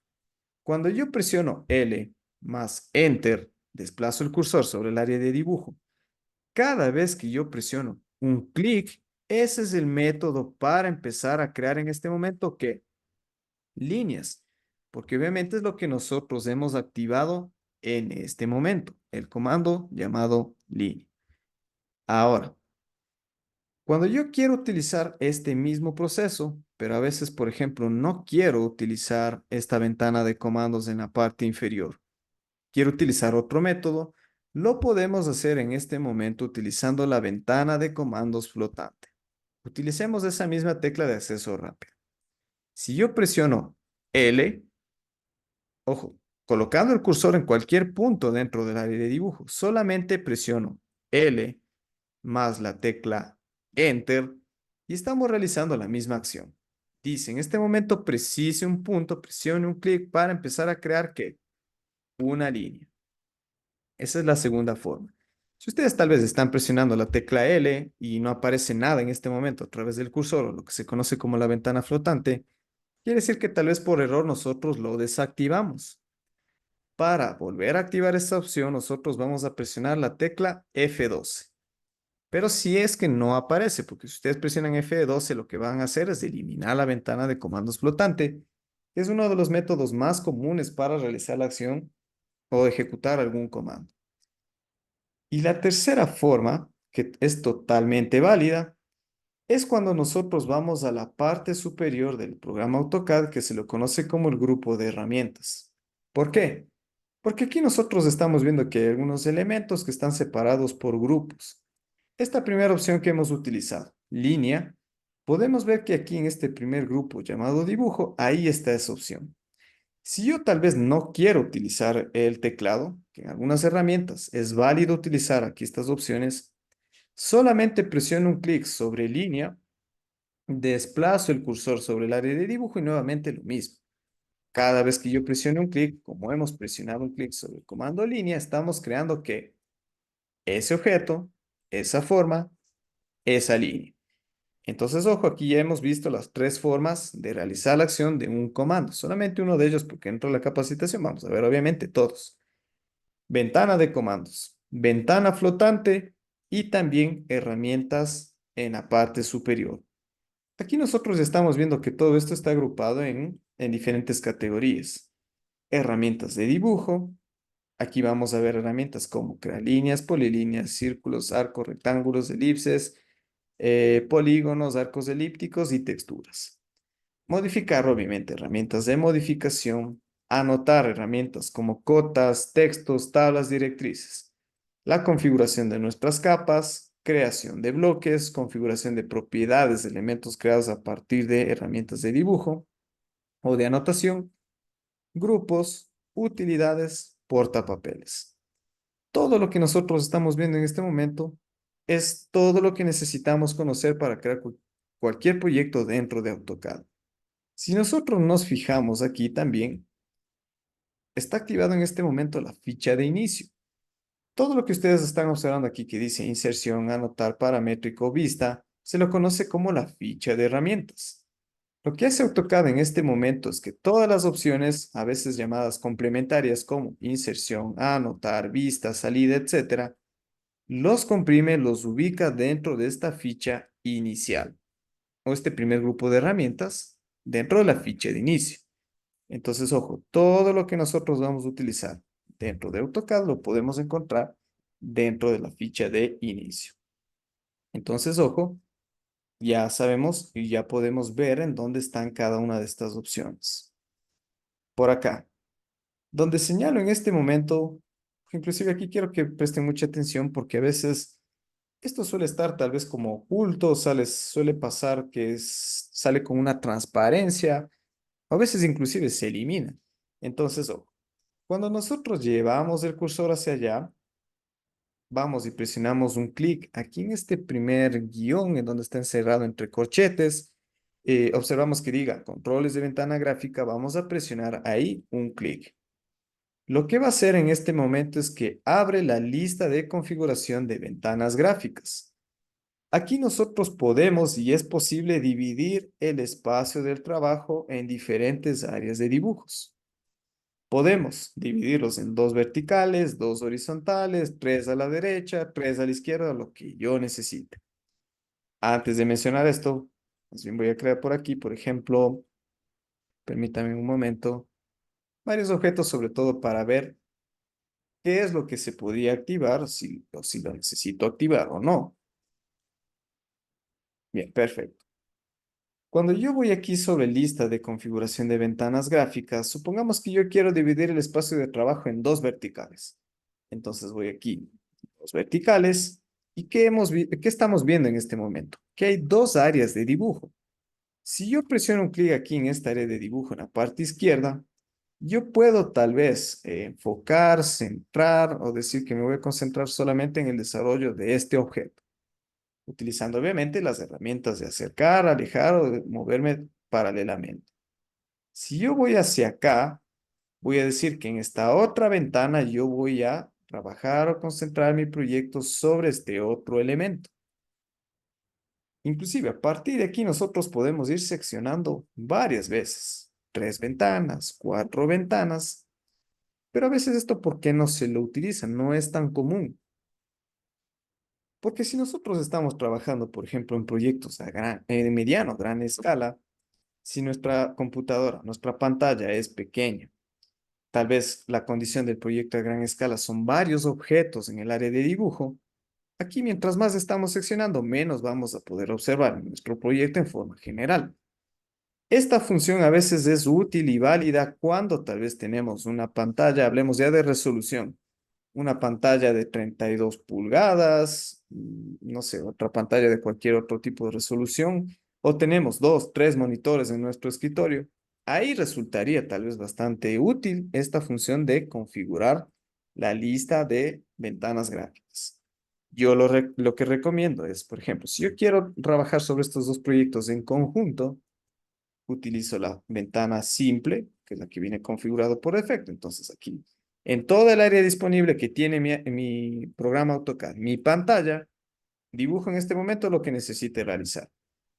Cuando yo presiono L más Enter, desplazo el cursor sobre el área de dibujo. Cada vez que yo presiono un clic, ese es el método para empezar a crear en este momento, ¿qué? Líneas, porque obviamente es lo que nosotros hemos activado en este momento, el comando llamado línea. Ahora, cuando yo quiero utilizar este mismo proceso, pero a veces, por ejemplo, no quiero utilizar esta ventana de comandos en la parte inferior, quiero utilizar otro método, lo podemos hacer en este momento utilizando la ventana de comandos flotante. Utilicemos esa misma tecla de acceso rápido. Si yo presiono L, ojo, colocando el cursor en cualquier punto dentro del área de dibujo, solamente presiono L más la tecla Enter y estamos realizando la misma acción. Dice, en este momento precise un punto, presione un clic para empezar a crear ¿qué? Una línea. Esa es la segunda forma. Si ustedes tal vez están presionando la tecla L y no aparece nada en este momento a través del cursor, o lo que se conoce como la ventana flotante, quiere decir que tal vez por error nosotros lo desactivamos. Para volver a activar esta opción, nosotros vamos a presionar la tecla F12. Pero si es que no aparece, porque si ustedes presionan F12, lo que van a hacer es eliminar la ventana de comandos flotante, que es uno de los métodos más comunes para realizar la acción o ejecutar algún comando. Y la tercera forma, que es totalmente válida, es cuando nosotros vamos a la parte superior del programa AutoCAD que se lo conoce como el grupo de herramientas. ¿Por qué? Porque aquí nosotros estamos viendo que hay algunos elementos que están separados por grupos. Esta primera opción que hemos utilizado, línea, podemos ver que aquí en este primer grupo llamado dibujo, ahí está esa opción. Si yo tal vez no quiero utilizar el teclado, que en algunas herramientas es válido utilizar aquí estas opciones, solamente presiono un clic sobre línea, desplazo el cursor sobre el área de dibujo y nuevamente lo mismo. Cada vez que yo presione un clic, como hemos presionado un clic sobre el comando línea, estamos creando que ese objeto, esa forma, esa línea. Entonces, ojo, aquí ya hemos visto las tres formas de realizar la acción de un comando. Solamente uno de ellos, porque dentro de la capacitación vamos a ver obviamente todos. Ventana de comandos, ventana flotante y también herramientas en la parte superior. Aquí nosotros estamos viendo que todo esto está agrupado en diferentes categorías. Herramientas de dibujo. Aquí vamos a ver herramientas como crear líneas, polilíneas, círculos, arcos, rectángulos, elipses, polígonos, arcos elípticos y texturas. Modificar, obviamente, herramientas de modificación. Anotar herramientas como cotas, textos, tablas directrices. La configuración de nuestras capas, creación de bloques, configuración de propiedades de elementos creados a partir de herramientas de dibujo o de anotación, grupos, utilidades, portapapeles. Todo lo que nosotros estamos viendo en este momento es todo lo que necesitamos conocer para crear cualquier proyecto dentro de AutoCAD. Si nosotros nos fijamos aquí también, está activado en este momento la ficha de inicio. Todo lo que ustedes están observando aquí que dice inserción, anotar, paramétrico, vista, se lo conoce como la ficha de herramientas. Lo que hace AutoCAD en este momento es que todas las opciones, a veces llamadas complementarias como inserción, anotar, vista, salida, etcétera, los comprime, los ubica dentro de esta ficha inicial o este primer grupo de herramientas dentro de la ficha de inicio. Entonces, ojo, todo lo que nosotros vamos a utilizar dentro de AutoCAD lo podemos encontrar dentro de la ficha de inicio. Entonces, ojo, ya sabemos y ya podemos ver en dónde están cada una de estas opciones. Por acá, donde señalo en este momento, inclusive aquí quiero que presten mucha atención porque a veces esto suele estar tal vez como oculto, suele pasar que sale con una transparencia, a veces inclusive se elimina. Entonces, ojo, cuando nosotros llevamos el cursor hacia allá, vamos y presionamos un clic aquí en este primer guión en donde está encerrado entre corchetes, observamos que diga controles de ventana gráfica, vamos a presionar ahí un clic. Lo que va a hacer en este momento es que abre la lista de configuración de ventanas gráficas. Aquí nosotros podemos y es posible dividir el espacio del trabajo en diferentes áreas de dibujos. Podemos dividirlos en dos verticales, dos horizontales, tres a la derecha, tres a la izquierda, lo que yo necesite. Antes de mencionar esto, más bien voy a crear por aquí, por ejemplo, permítame un momento, varios objetos, sobre todo para ver qué es lo que se podría activar, o si lo necesito activar o no. Bien, perfecto. Cuando yo voy aquí sobre lista de configuración de ventanas gráficas, supongamos que yo quiero dividir el espacio de trabajo en dos verticales. Entonces voy aquí, dos verticales. ¿Y qué estamos viendo en este momento? Que hay dos áreas de dibujo. Si yo presiono un clic aquí en esta área de dibujo en la parte izquierda, yo puedo tal vez enfocar, centrar o decir que me voy a concentrar solamente en el desarrollo de este objeto, utilizando obviamente las herramientas de acercar, alejar o de moverme paralelamente. Si yo voy hacia acá, voy a decir que en esta otra ventana yo voy a trabajar o concentrar mi proyecto sobre este otro elemento. Inclusive a partir de aquí nosotros podemos ir seccionando varias veces. 3 ventanas, 4 ventanas, pero a veces esto, ¿por qué no se lo utiliza? No es tan común. Porque si nosotros estamos trabajando, por ejemplo, en proyectos de mediano, gran escala, si nuestra computadora, nuestra pantalla es pequeña, tal vez la condición del proyecto a gran escala son varios objetos en el área de dibujo, aquí mientras más estamos seccionando, menos vamos a poder observar en nuestro proyecto en forma general. Esta función a veces es útil y válida cuando tal vez tenemos una pantalla, hablemos ya de resolución, una pantalla de 32 pulgadas, no sé, otra pantalla de cualquier otro tipo de resolución, o tenemos 2, 3 monitores en nuestro escritorio. Ahí resultaría tal vez bastante útil esta función de configurar la lista de ventanas gráficas. Yo lo que recomiendo es, por ejemplo, si yo quiero trabajar sobre estos dos proyectos en conjunto, utilizo la ventana simple, que es la que viene configurado por defecto. Entonces aquí, en toda el área disponible que tiene mi programa AutoCAD, mi pantalla, dibujo en este momento lo que necesite realizar.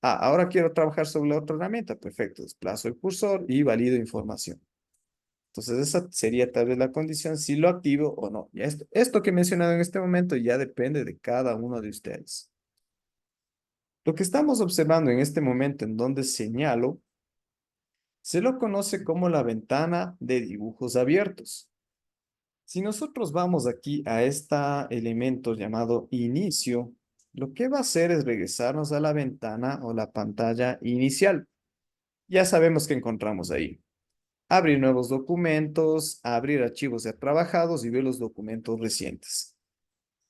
Ahora quiero trabajar sobre la otra herramienta. Perfecto, desplazo el cursor y valido información. Entonces esa sería tal vez la condición si lo activo o no. Ya esto que he mencionado en este momento ya depende de cada uno de ustedes. Lo que estamos observando en este momento en donde señalo se lo conoce como la ventana de dibujos abiertos. Si nosotros vamos aquí a este elemento llamado inicio, lo que va a hacer es regresarnos a la ventana o la pantalla inicial. Ya sabemos que encontramos ahí. Abrir nuevos documentos, abrir archivos ya trabajados y ver los documentos recientes.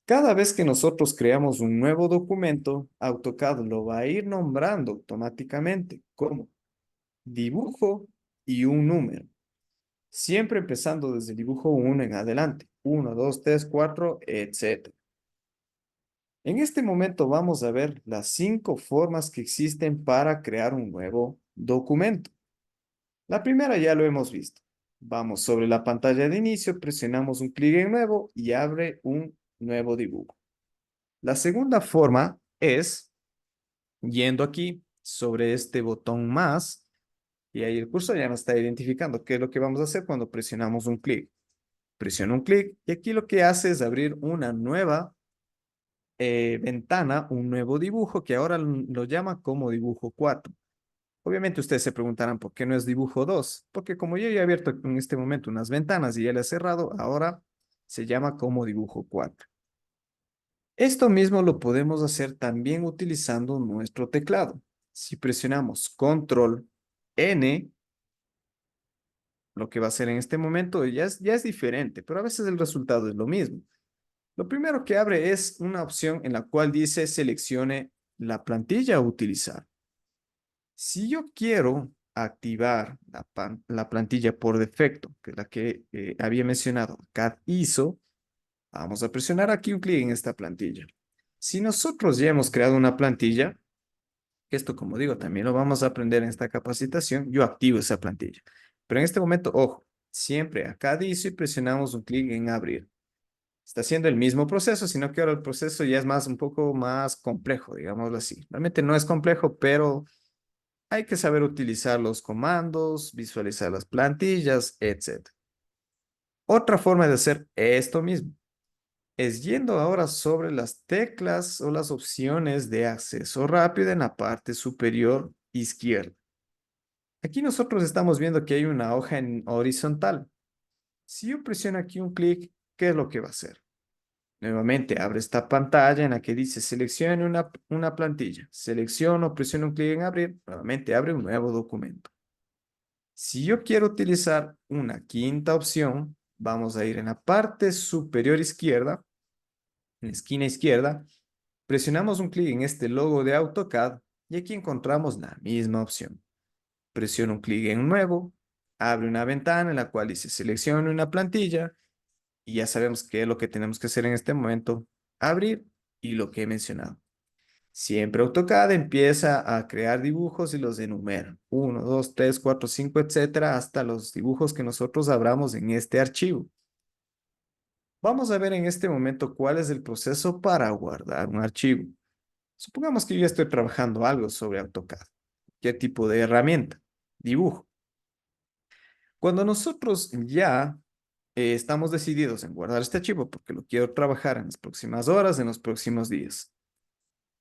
Cada vez que nosotros creamos un nuevo documento, AutoCAD lo va a ir nombrando automáticamente como dibujo y un número. Siempre empezando desde el dibujo 1 en adelante. 1, 2, 3, 4, etc. En este momento vamos a ver las 5 formas que existen para crear un nuevo documento. La primera ya lo hemos visto. Vamos sobre la pantalla de inicio, presionamos un clic en nuevo y abre un nuevo dibujo. La segunda forma es yendo aquí sobre este botón más y ahí el cursor ya nos está identificando qué es lo que vamos a hacer cuando presionamos un clic. Presiono un clic y aquí lo que hace es abrir una nueva ventana, un nuevo dibujo que ahora lo llama como dibujo 4. Obviamente ustedes se preguntarán por qué no es dibujo 2, porque como yo ya he abierto en este momento unas ventanas y ya le he cerrado, ahora se llama como dibujo 4. Esto mismo lo podemos hacer también utilizando nuestro teclado. Si presionamos Control N, lo que va a hacer en este momento ya es diferente, pero a veces el resultado es lo mismo. Lo primero que abre es una opción en la cual dice seleccione la plantilla a utilizar. Si yo quiero activar la plantilla por defecto, que es la que había mencionado, CAD ISO, vamos a presionar aquí un clic en esta plantilla. Si nosotros ya hemos creado una plantilla, esto como digo también lo vamos a aprender en esta capacitación, yo activo esa plantilla. Pero en este momento, ojo, siempre a CAD ISO y presionamos un clic en abrir. Está haciendo el mismo proceso, sino que ahora el proceso ya es un poco más complejo, digámoslo así. Realmente no es complejo, pero hay que saber utilizar los comandos, visualizar las plantillas, etc. Otra forma de hacer esto mismo es yendo ahora sobre las teclas o las opciones de acceso rápido en la parte superior izquierda. Aquí nosotros estamos viendo que hay una hoja en horizontal. Si yo presiono aquí un clic, ¿qué es lo que va a hacer? Nuevamente abre esta pantalla en la que dice seleccione una plantilla. Selecciono, presiono un clic en abrir, nuevamente abre un nuevo documento. Si yo quiero utilizar una quinta opción, vamos a ir en la parte superior izquierda, en la esquina izquierda, presionamos un clic en este logo de AutoCAD y aquí encontramos la misma opción. Presiono un clic en nuevo, abre una ventana en la cual dice seleccione una plantilla y ya sabemos qué es lo que tenemos que hacer en este momento, abrir y lo que he mencionado. Siempre AutoCAD empieza a crear dibujos y los enumera. 1, 2, 3, 4, 5, etcétera, hasta los dibujos que nosotros abramos en este archivo. Vamos a ver en este momento cuál es el proceso para guardar un archivo. Supongamos que yo ya estoy trabajando algo sobre AutoCAD. ¿Qué tipo de herramienta? Dibujo. Cuando nosotros ya estamos decididos en guardar este archivo porque lo quiero trabajar en las próximas horas, en los próximos días.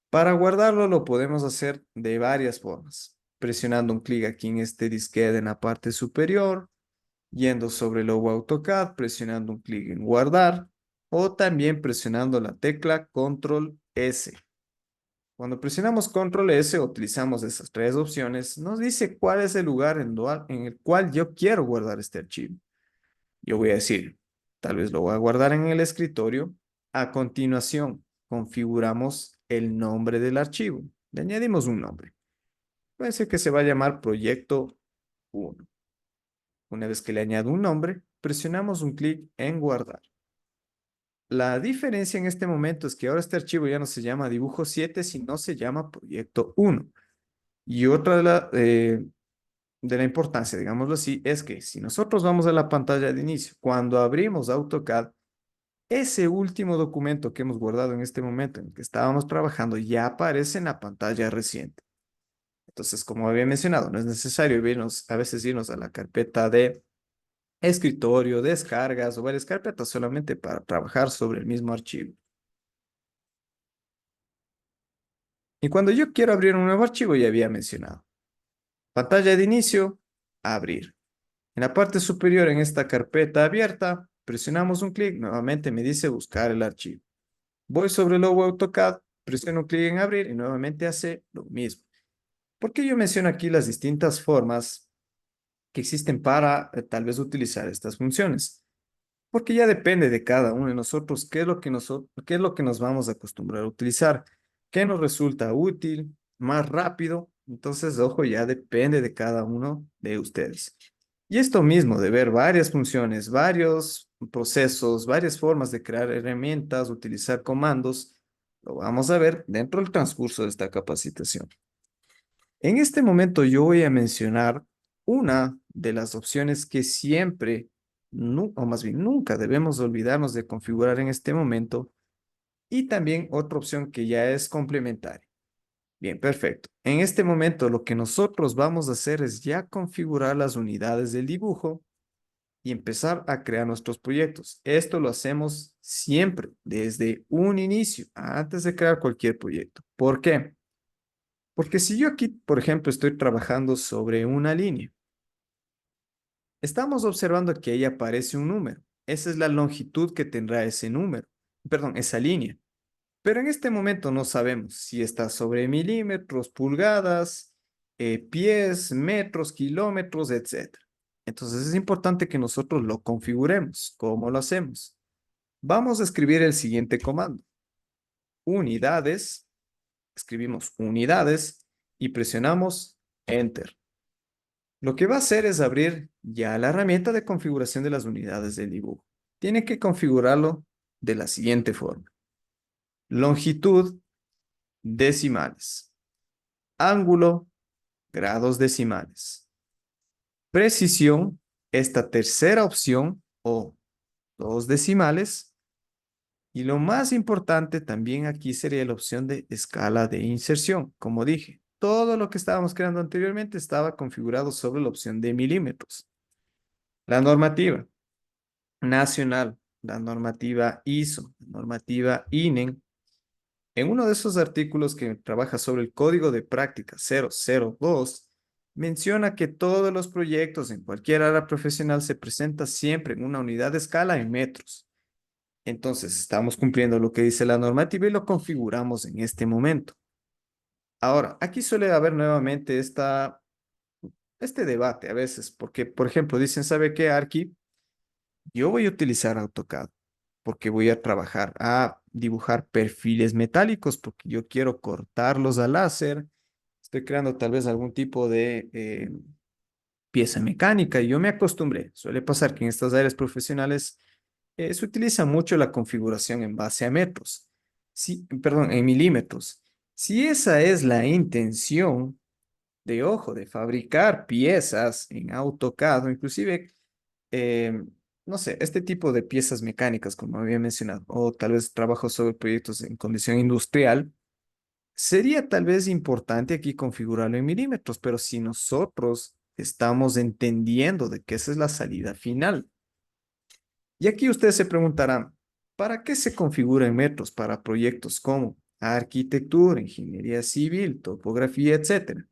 Para guardarlo lo podemos hacer de varias formas. Presionando un clic aquí en este disquete en la parte superior, yendo sobre el logo AutoCAD, presionando un clic en guardar o también presionando la tecla Control S. Cuando presionamos Control S, utilizamos esas tres opciones, nos dice cuál es el lugar en el cual yo quiero guardar este archivo. Yo voy a decir, tal vez lo voy a guardar en el escritorio. A continuación, configuramos el nombre del archivo. Le añadimos un nombre. Puede ser que se va a llamar Proyecto 1. Una vez que le añado un nombre, presionamos un clic en guardar. La diferencia en este momento es que ahora este archivo ya no se llama Dibujo 7, sino se llama Proyecto 1. Y otra de la importancia, digámoslo así, es que si nosotros vamos a la pantalla de inicio, cuando abrimos AutoCAD, ese último documento que hemos guardado en este momento en el que estábamos trabajando ya aparece en la pantalla reciente. Entonces, como había mencionado, no es necesario a veces irnos a la carpeta de escritorio, descargas o varias carpetas solamente para trabajar sobre el mismo archivo. Y cuando yo quiero abrir un nuevo archivo, ya había mencionado. Pantalla de inicio, abrir. En la parte superior en esta carpeta abierta, presionamos un clic, nuevamente me dice buscar el archivo. Voy sobre el logo AutoCAD, presiono un clic en abrir y nuevamente hace lo mismo. ¿Por qué yo menciono aquí las distintas formas que existen para tal vez utilizar estas funciones? Porque ya depende de cada uno de nosotros qué es lo que nos vamos a acostumbrar a utilizar, qué nos resulta útil, más rápido. Entonces, ojo, ya depende de cada uno de ustedes. Y esto mismo de ver varias funciones, varios procesos, varias formas de crear herramientas, utilizar comandos, lo vamos a ver dentro del transcurso de esta capacitación. En este momento yo voy a mencionar una de las opciones que siempre, o más bien nunca debemos olvidarnos de configurar en este momento y también otra opción que ya es complementaria. Bien, perfecto. En este momento lo que nosotros vamos a hacer es ya configurar las unidades del dibujo y empezar a crear nuestros proyectos. Esto lo hacemos siempre desde un inicio, antes de crear cualquier proyecto. ¿Por qué? Porque si yo aquí, por ejemplo, estoy trabajando sobre una línea, estamos observando que ahí aparece un número. Esa es la longitud que tendrá ese número, perdón, esa línea. Pero en este momento no sabemos si está sobre milímetros, pulgadas, pies, metros, kilómetros, etcétera. Entonces es importante que nosotros lo configuremos. ¿Cómo lo hacemos? Vamos a escribir el siguiente comando. Unidades, escribimos unidades y presionamos Enter. Lo que va a hacer es abrir ya la herramienta de configuración de las unidades del dibujo. Tiene que configurarlo de la siguiente forma. Longitud, decimales. Ángulo, grados decimales. Precisión, esta tercera opción o dos decimales. Y lo más importante también aquí sería la opción de escala de inserción. Como dije, todo lo que estábamos creando anteriormente estaba configurado sobre la opción de milímetros. La normativa nacional, la normativa ISO, la normativa INEN. En uno de esos artículos que trabaja sobre el Código de Práctica 002, menciona que todos los proyectos en cualquier área profesional se presentan siempre en una unidad de escala en metros. Entonces, estamos cumpliendo lo que dice la normativa y lo configuramos en este momento. Ahora, aquí suele haber nuevamente este debate a veces, porque, por ejemplo, dicen, ¿sabe qué, Arqui? Yo voy a utilizar AutoCAD porque voy a trabajar a dibujar perfiles metálicos porque yo quiero cortarlos a láser. Estoy creando tal vez algún tipo de pieza mecánica y yo me acostumbré. Suele pasar que en estas áreas profesionales se utiliza mucho la configuración en base a metros. Sí, perdón, en milímetros. Si esa es la intención de ojo, de fabricar piezas en AutoCAD o inclusive eh, no sé, este tipo de piezas mecánicas, como había mencionado, o tal vez trabajo sobre proyectos en condición industrial, sería tal vez importante aquí configurarlo en milímetros, pero si nosotros estamos entendiendo de que esa es la salida final. Y aquí ustedes se preguntarán, ¿para qué se configura en metros para proyectos como arquitectura, ingeniería civil, topografía, etcétera?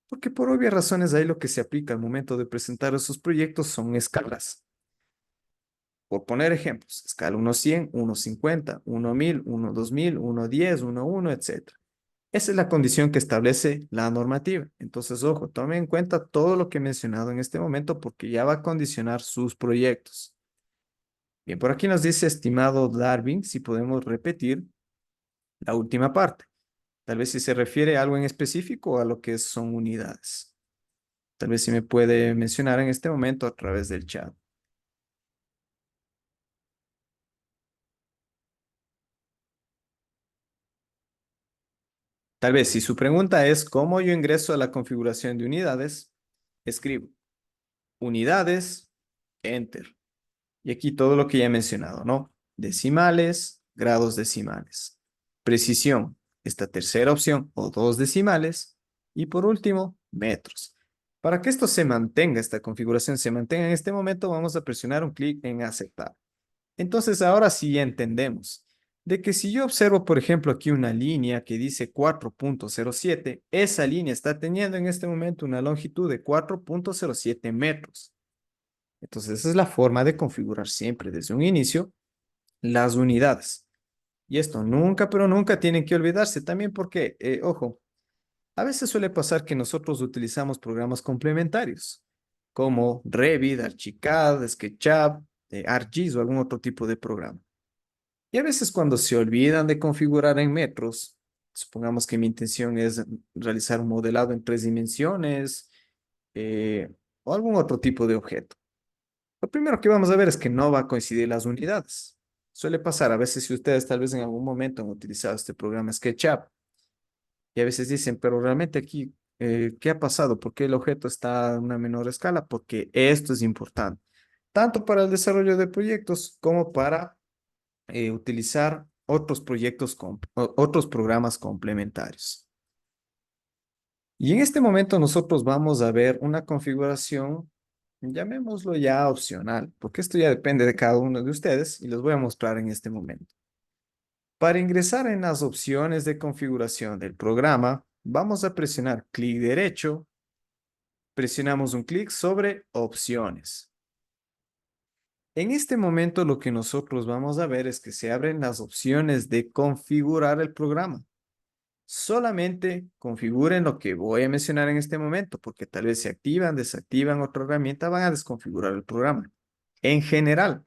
Porque por obvias razones ahí lo que se aplica al momento de presentar esos proyectos son escalas. Por poner ejemplos, escala 1 a 100, 1 a 50, 1 a 1000, 1 a 2000, 1 a 10, 1 a 1, etc. Esa es la condición que establece la normativa. Entonces, ojo, tome en cuenta todo lo que he mencionado en este momento porque ya va a condicionar sus proyectos. Bien, por aquí nos dice, estimado Darwin, si podemos repetir la última parte. Tal vez si se refiere a algo en específico o a lo que son unidades. Tal vez si me puede mencionar en este momento a través del chat. Tal vez si su pregunta es cómo yo ingreso a la configuración de unidades, escribo unidades, enter. Y aquí todo lo que ya he mencionado, ¿no? Decimales, grados decimales. Precisión, esta tercera opción, o dos decimales. Y por último, metros. Para que esto se mantenga, esta configuración se mantenga en este momento, vamos a presionar un clic en aceptar. Entonces, ahora sí ya entendemos de que si yo observo, por ejemplo, aquí una línea que dice 4.07, esa línea está teniendo en este momento una longitud de 4.07 metros. Entonces, esa es la forma de configurar siempre desde un inicio las unidades. Y esto nunca, pero nunca tienen que olvidarse también porque, ojo, a veces suele pasar que nosotros utilizamos programas complementarios como Revit, Archicad, SketchUp, ArcGIS o algún otro tipo de programa. Y a veces cuando se olvidan de configurar en metros, supongamos que mi intención es realizar un modelado en 3 dimensiones eh, o algún otro tipo de objeto. Lo primero que vamos a ver es que no va a coincidir las unidades. Suele pasar, a veces si ustedes tal vez en algún momento han utilizado este programa SketchUp y a veces dicen, pero realmente aquí, ¿qué ha pasado? ¿Por qué el objeto está a una menor escala? Porque esto es importante, tanto para el desarrollo de proyectos como para utilizar otros proyectos, otros programas complementarios. Y en este momento nosotros vamos a ver una configuración, llamémoslo ya opcional, porque esto ya depende de cada uno de ustedes y les voy a mostrar en este momento. Para ingresar en las opciones de configuración del programa, vamos a presionar clic derecho, presionamos un clic sobre opciones. En este momento lo que nosotros vamos a ver es que se abren las opciones de configurar el programa. Solamente configuren lo que voy a mencionar en este momento, porque tal vez se activan, desactivan otra herramienta, van a desconfigurar el programa. En general,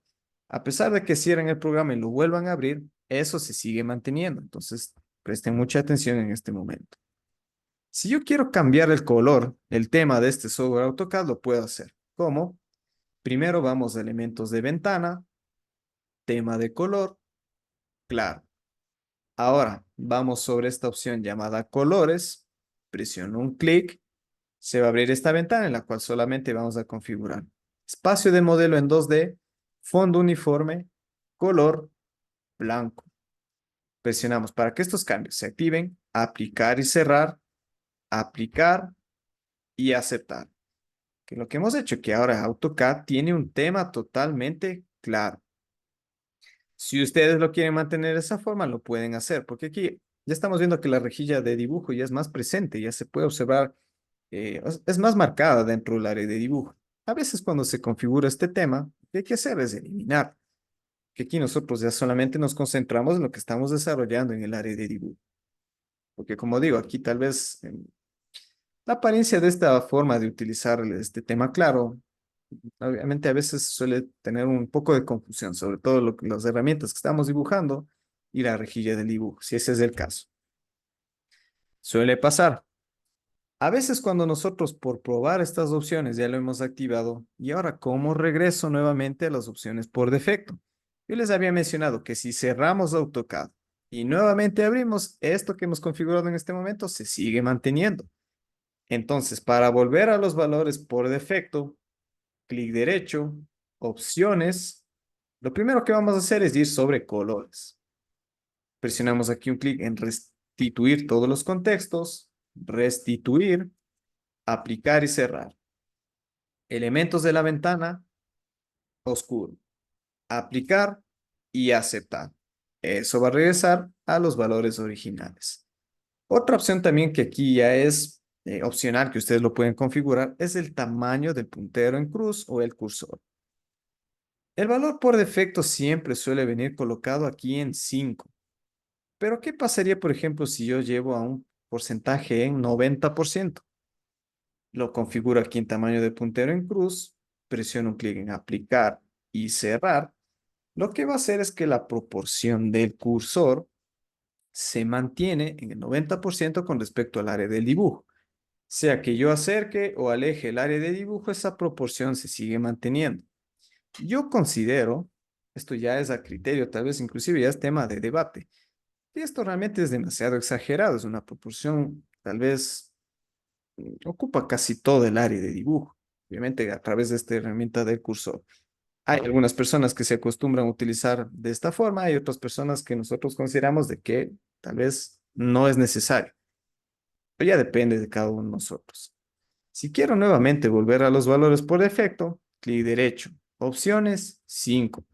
a pesar de que cierren el programa y lo vuelvan a abrir, eso se sigue manteniendo. Entonces, presten mucha atención en este momento. Si yo quiero cambiar el color, el tema de este software AutoCAD, lo puedo hacer. ¿Cómo? Primero vamos a elementos de ventana, tema de color, claro. Ahora vamos sobre esta opción llamada colores, presiono un clic, se va a abrir esta ventana en la cual solamente vamos a configurar espacio de modelo en 2D, fondo uniforme, color blanco. Presionamos para que estos cambios se activen, aplicar y cerrar, aplicar y aceptar. Que lo que hemos hecho es que ahora AutoCAD tiene un tema totalmente claro. Si ustedes lo quieren mantener de esa forma, lo pueden hacer, porque aquí ya estamos viendo que la rejilla de dibujo ya es más presente, ya se puede observar, es más marcada dentro del área de dibujo. A veces cuando se configura este tema, lo que hay que hacer es eliminar, que aquí nosotros ya solamente nos concentramos en lo que estamos desarrollando en el área de dibujo. Porque como digo, aquí tal vez la apariencia de esta forma de utilizar este tema claro, obviamente a veces suele tener un poco de confusión, sobre todo las herramientas que estamos dibujando y la rejilla del dibujo, si ese es el caso. Suele pasar. A veces cuando nosotros por probar estas opciones ya lo hemos activado y ahora cómo regreso nuevamente a las opciones por defecto. Yo les había mencionado que si cerramos AutoCAD y nuevamente abrimos esto que hemos configurado en este momento, se sigue manteniendo. Entonces, para volver a los valores por defecto, clic derecho, opciones. Lo primero que vamos a hacer es ir sobre colores. Presionamos aquí un clic en restituir todos los contextos, restituir, aplicar y cerrar. Elementos de la ventana, oscuro. Aplicar y aceptar. Eso va a regresar a los valores originales. Otra opción también que aquí ya es opcional, que ustedes lo pueden configurar, es el tamaño del puntero en cruz o el cursor. El valor por defecto siempre suele venir colocado aquí en 5. Pero ¿qué pasaría, por ejemplo, si yo llevo a un porcentaje en 90%? Lo configuro aquí en tamaño de puntero en cruz, presiono un clic en aplicar y cerrar. Lo que va a hacer es que la proporción del cursor se mantiene en el 90% con respecto al área del dibujo. Sea que yo acerque o aleje el área de dibujo, esa proporción se sigue manteniendo. Yo considero, esto ya es a criterio, tal vez inclusive ya es tema de debate, y esto realmente es demasiado exagerado, es una proporción, tal vez ocupa casi todo el área de dibujo, obviamente a través de esta herramienta del cursor. Hay algunas personas que se acostumbran a utilizar de esta forma, hay otras personas que nosotros consideramos de que tal vez no es necesario, pero ya depende de cada uno de nosotros. Si quiero nuevamente volver a los valores por defecto, clic derecho, opciones 5.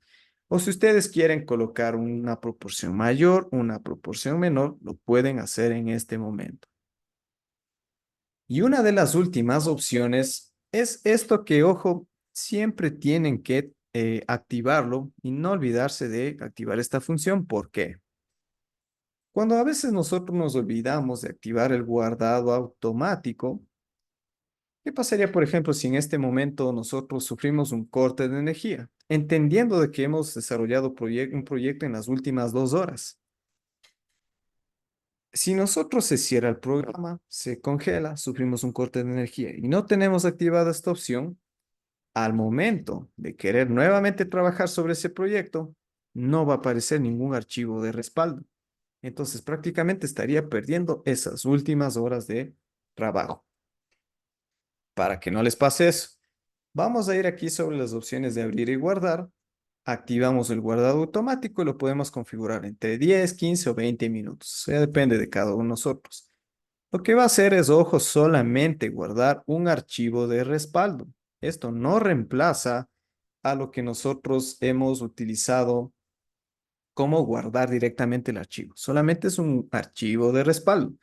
O si ustedes quieren colocar una proporción mayor, una proporción menor, lo pueden hacer en este momento. Y una de las últimas opciones es esto que, ojo, siempre tienen que activarlo y no olvidarse de activar esta función. ¿Por qué? Cuando a veces nosotros nos olvidamos de activar el guardado automático, ¿qué pasaría, por ejemplo, si en este momento nosotros sufrimos un corte de energía, entendiendo de que hemos desarrollado un proyecto en las últimas 2 horas? Si nosotros se cierra el programa, se congela, sufrimos un corte de energía y no tenemos activada esta opción, al momento de querer nuevamente trabajar sobre ese proyecto, no va a aparecer ningún archivo de respaldo. Entonces prácticamente estaría perdiendo esas últimas horas de trabajo. Para que no les pase eso, vamos a ir aquí sobre las opciones de abrir y guardar. Activamos el guardado automático y lo podemos configurar entre 10, 15 o 20 minutos. Eso ya depende de cada uno de nosotros. Lo que va a hacer es, ojo, solamente guardar un archivo de respaldo. Esto no reemplaza a lo que nosotros hemos utilizado como guardar directamente el archivo. Solamente es un archivo de respaldo,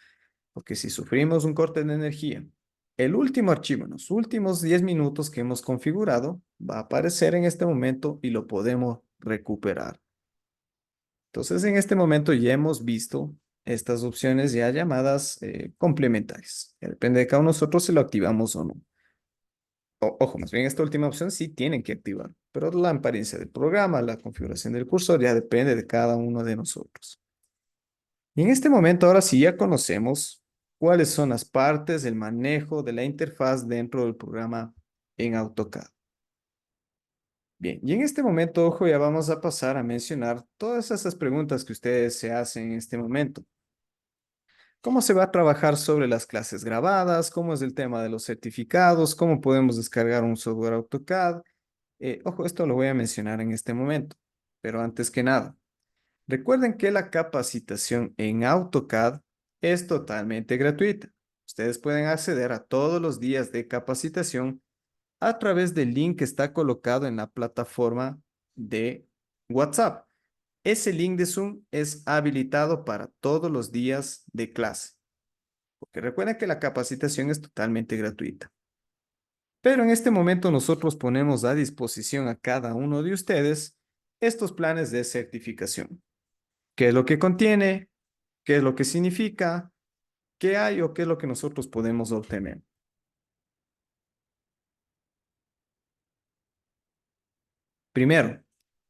porque si sufrimos un corte de energía, el último archivo en los últimos 10 minutos que hemos configurado va a aparecer en este momento y lo podemos recuperar. Entonces, en este momento ya hemos visto estas opciones ya llamadas complementarias. Ya depende de cada uno de nosotros si lo activamos o no. Ojo, más bien esta última opción sí tienen que activar, pero la apariencia del programa, la configuración del cursor ya depende de cada uno de nosotros. Y en este momento, ahora sí ya conocemos cuáles son las partes del manejo de la interfaz dentro del programa en AutoCAD. Bien, y en este momento, ojo, ya vamos a pasar a mencionar todas esas preguntas que ustedes se hacen en este momento. ¿Cómo se va a trabajar sobre las clases grabadas? ¿Cómo es el tema de los certificados? ¿Cómo podemos descargar un software AutoCAD? Ojo, esto lo voy a mencionar en este momento, pero antes que nada, Recuerden que la capacitación en AutoCAD es totalmente gratuita. Ustedes pueden acceder a todos los días de capacitación a través del link que está colocado en la plataforma de WhatsApp. Ese link de Zoom es habilitado para todos los días de clase, porque recuerden que la capacitación es totalmente gratuita. Pero en este momento nosotros ponemos a disposición a cada uno de ustedes estos planes de certificación. ¿Qué es lo que contiene? ¿Qué es lo que significa? ¿Qué hay o qué es lo que nosotros podemos obtener? Primero,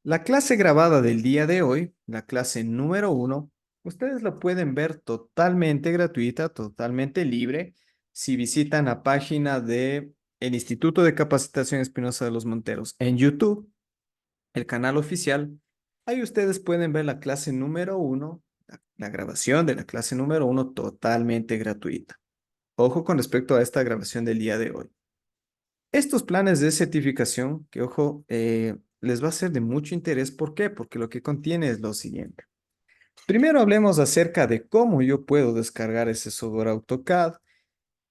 la clase grabada del día de hoy, la clase número 1, ustedes la pueden ver totalmente gratuita, totalmente libre, si visitan la página de el Instituto de Capacitación Espinosa de los Monteros en YouTube, el canal oficial. Ahí ustedes pueden ver la clase número 1, la grabación de la clase número 1 totalmente gratuita. Ojo con respecto a esta grabación del día de hoy. Estos planes de certificación, que ojo, les va a ser de mucho interés. ¿Por qué? Porque lo que contiene es lo siguiente. Primero hablemos acerca de cómo yo puedo descargar ese software AutoCAD,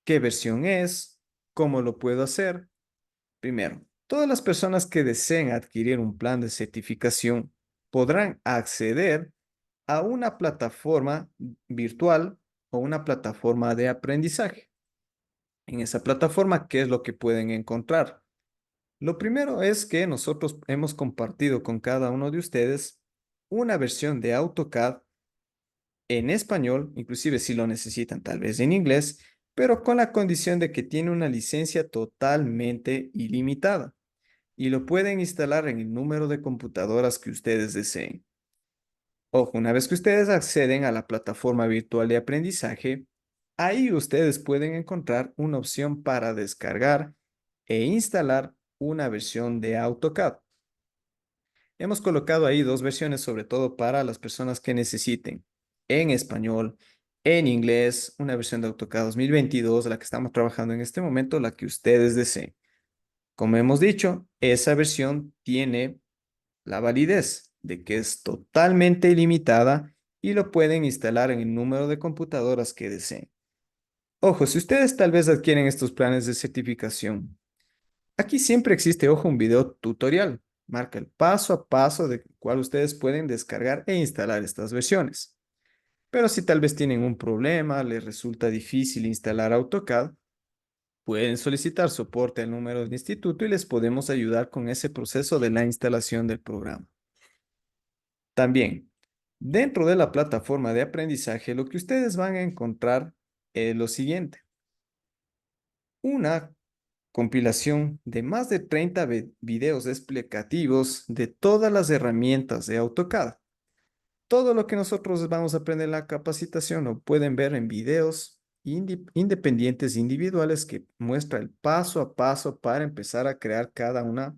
qué versión es, cómo lo puedo hacer. Primero, todas las personas que deseen adquirir un plan de certificación podrán acceder a una plataforma virtual o una plataforma de aprendizaje. En esa plataforma, ¿qué es lo que pueden encontrar? Lo primero es que nosotros hemos compartido con cada uno de ustedes una versión de AutoCAD en español, inclusive si lo necesitan tal vez en inglés, pero con la condición de que tiene una licencia totalmente ilimitada y lo pueden instalar en el número de computadoras que ustedes deseen. Ojo, una vez que ustedes acceden a la plataforma virtual de aprendizaje, ahí ustedes pueden encontrar una opción para descargar e instalar una versión de AutoCAD. Hemos colocado ahí dos versiones, sobre todo para las personas que necesiten en español, en inglés, una versión de AutoCAD 2022, la que estamos trabajando en este momento, la que ustedes deseen. Como hemos dicho, esa versión tiene la validez de que es totalmente ilimitada y lo pueden instalar en el número de computadoras que deseen. Ojo, si ustedes tal vez adquieren estos planes de certificación, aquí siempre existe, ojo, un video tutorial. Marca el paso a paso de cuál ustedes pueden descargar e instalar estas versiones. Pero si tal vez tienen un problema, les resulta difícil instalar AutoCAD, pueden solicitar soporte al número del instituto y les podemos ayudar con ese proceso de la instalación del programa. También, dentro de la plataforma de aprendizaje, lo que ustedes van a encontrar es lo siguiente. Una compilación de más de 30 videos explicativos de todas las herramientas de AutoCAD. Todo lo que nosotros vamos a aprender en la capacitación lo pueden ver en videos independientes individuales que muestra el paso a paso para empezar a crear cada una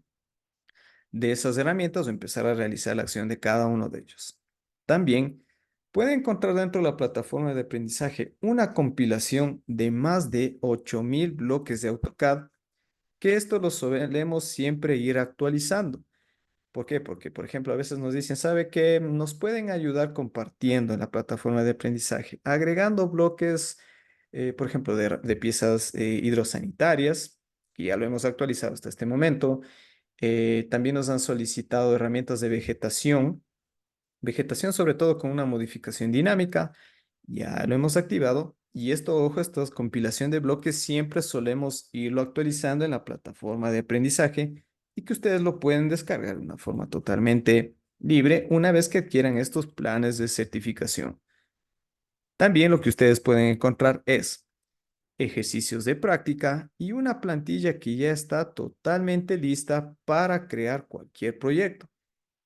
de esas herramientas o empezar a realizar la acción de cada uno de ellos. También puede encontrar dentro de la plataforma de aprendizaje una compilación de más de 8,000 bloques de AutoCAD, que esto lo solemos siempre ir actualizando. ¿Por qué? Porque, por ejemplo, a veces nos dicen, ¿sabe qué? Nos pueden ayudar compartiendo en la plataforma de aprendizaje, agregando bloques, por ejemplo, de piezas hidrosanitarias, que ya lo hemos actualizado hasta este momento. También nos han solicitado herramientas de vegetación sobre todo con una modificación dinámica. Ya lo hemos activado. Y esto, ojo, esta compilación de bloques siempre solemos irlo actualizando en la plataforma de aprendizaje y que ustedes lo pueden descargar de una forma totalmente libre una vez que adquieran estos planes de certificación. También lo que ustedes pueden encontrar es ejercicios de práctica y una plantilla que ya está totalmente lista para crear cualquier proyecto.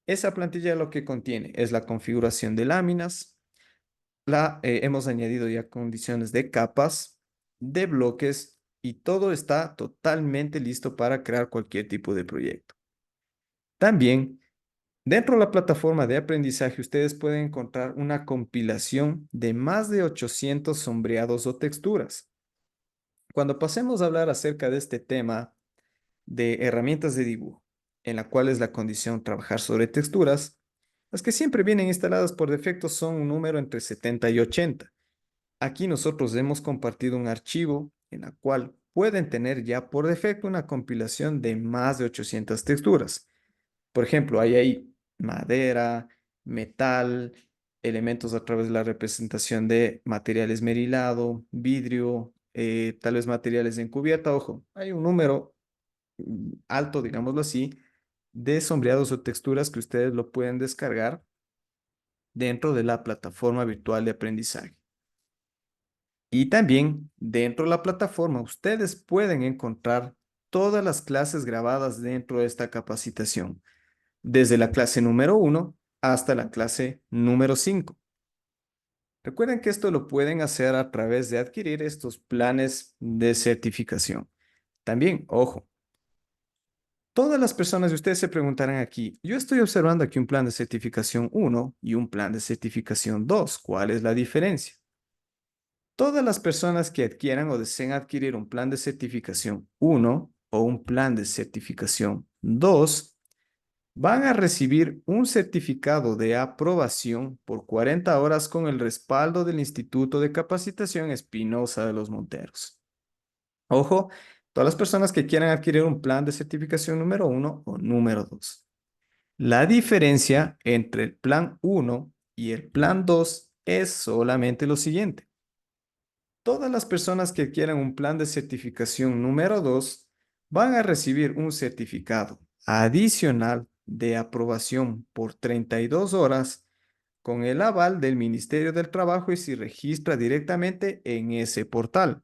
Esa plantilla lo que contiene es la configuración de láminas, hemos añadido ya condiciones de capas, de bloques y todo está totalmente listo para crear cualquier tipo de proyecto. También, dentro de la plataforma de aprendizaje, ustedes pueden encontrar una compilación de más de 800 sombreados o texturas. Cuando pasemos a hablar acerca de este tema de herramientas de dibujo, en la cual es la condición trabajar sobre texturas, Las que siempre vienen instaladas por defecto son un número entre 70 y 80. Aquí nosotros hemos compartido un archivo en la cual pueden tener ya por defecto una compilación de más de 800 texturas. Por ejemplo, hay ahí madera, metal, elementos a través de la representación de material esmerilado, vidrio, tal vez materiales en cubierta. Ojo, hay un número alto, digámoslo así, de sombreados o texturas que ustedes lo pueden descargar dentro de la plataforma virtual de aprendizaje. Y también dentro de la plataforma ustedes pueden encontrar todas las clases grabadas dentro de esta capacitación, desde la clase número 1 hasta la clase número 5. Recuerden que esto lo pueden hacer a través de adquirir estos planes de certificación. También, ojo, todas las personas de ustedes se preguntarán aquí, yo estoy observando aquí un plan de certificación 1 y un plan de certificación 2. ¿Cuál es la diferencia? Todas las personas que adquieran o deseen adquirir un plan de certificación 1 o un plan de certificación 2 van a recibir un certificado de aprobación por 40 horas con el respaldo del Instituto de Capacitación Espinosa de los Monteros. Ojo, todas las personas que quieran adquirir un plan de certificación número 1 o número 2. La diferencia entre el plan 1 y el plan 2 es solamente lo siguiente. Todas las personas que quieran un plan de certificación número 2 van a recibir un certificado adicional de aprobación por 32 horas con el aval del Ministerio del Trabajo y se registra directamente en ese portal.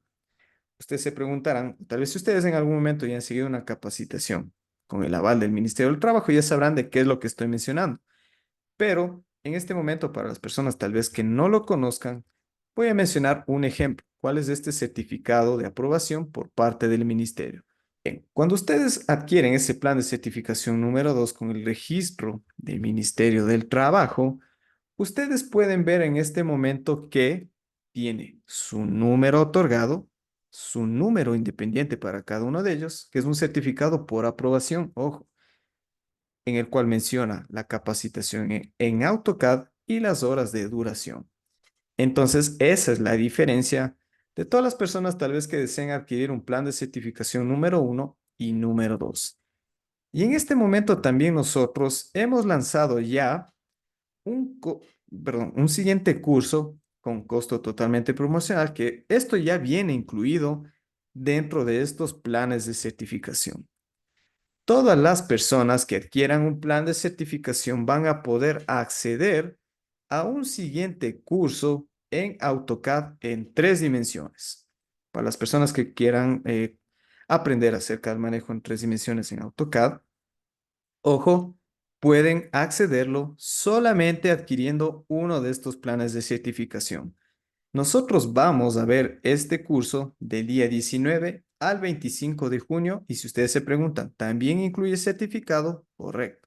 Ustedes se preguntarán, tal vez si ustedes en algún momento ya han seguido una capacitación con el aval del Ministerio del Trabajo, ya sabrán de qué es lo que estoy mencionando. Pero en este momento, para las personas tal vez que no lo conozcan, voy a mencionar un ejemplo. ¿Cuál es este certificado de aprobación por parte del ministerio? Bien, cuando ustedes adquieren ese plan de certificación número 2 con el registro del Ministerio del Trabajo, ustedes pueden ver en este momento que tiene su número otorgado, su número independiente para cada uno de ellos, que es un certificado por aprobación. Ojo, en el cual menciona la capacitación en AutoCAD y las horas de duración. Entonces, esa es la diferencia de todas las personas tal vez que deseen adquirir un plan de certificación número 1 y número 2. Y en este momento también nosotros hemos lanzado ya un siguiente curso con costo totalmente promocional, que esto ya viene incluido dentro de estos planes de certificación. Todas las personas que adquieran un plan de certificación van a poder acceder a un siguiente curso en AutoCAD en 3 dimensiones. Para las personas que quieran aprender acerca del manejo en 3 dimensiones en AutoCAD, ojo, pueden accederlo solamente adquiriendo uno de estos planes de certificación. Nosotros vamos a ver este curso del día 19 al 25 de junio y si ustedes se preguntan, ¿también incluye certificado? Correcto.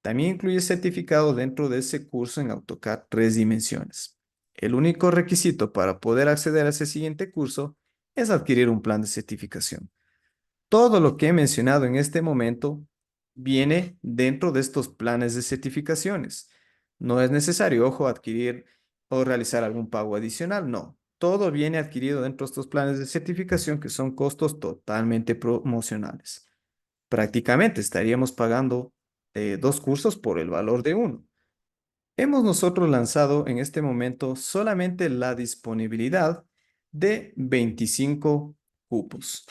También incluye certificado dentro de ese curso en AutoCAD 3 dimensiones. El único requisito para poder acceder a ese siguiente curso es adquirir un plan de certificación. Todo lo que he mencionado en este momento viene dentro de estos planes de certificaciones. No es necesario, ojo, adquirir o realizar algún pago adicional. No, todo viene adquirido dentro de estos planes de certificación que son costos totalmente promocionales. Prácticamente estaríamos pagando 2 cursos por el valor de uno. Hemos nosotros lanzado en este momento solamente la disponibilidad de 25 cupos.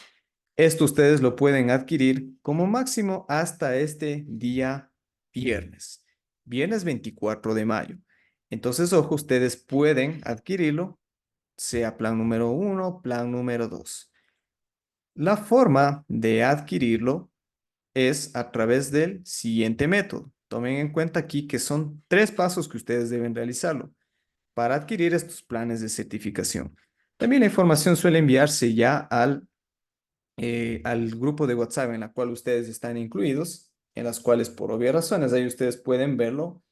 Esto ustedes lo pueden adquirir como máximo hasta este día viernes, viernes 24 de mayo. Entonces, ojo, ustedes pueden adquirirlo, sea plan número 1, plan número 2. La forma de adquirirlo es a través del siguiente método. Tomen en cuenta aquí que son 3 pasos que ustedes deben realizarlo para adquirir estos planes de certificación. También la información suele enviarse ya al grupo de WhatsApp en la cual ustedes están incluidos, en las cuales por obvias razones ahí ustedes pueden verlo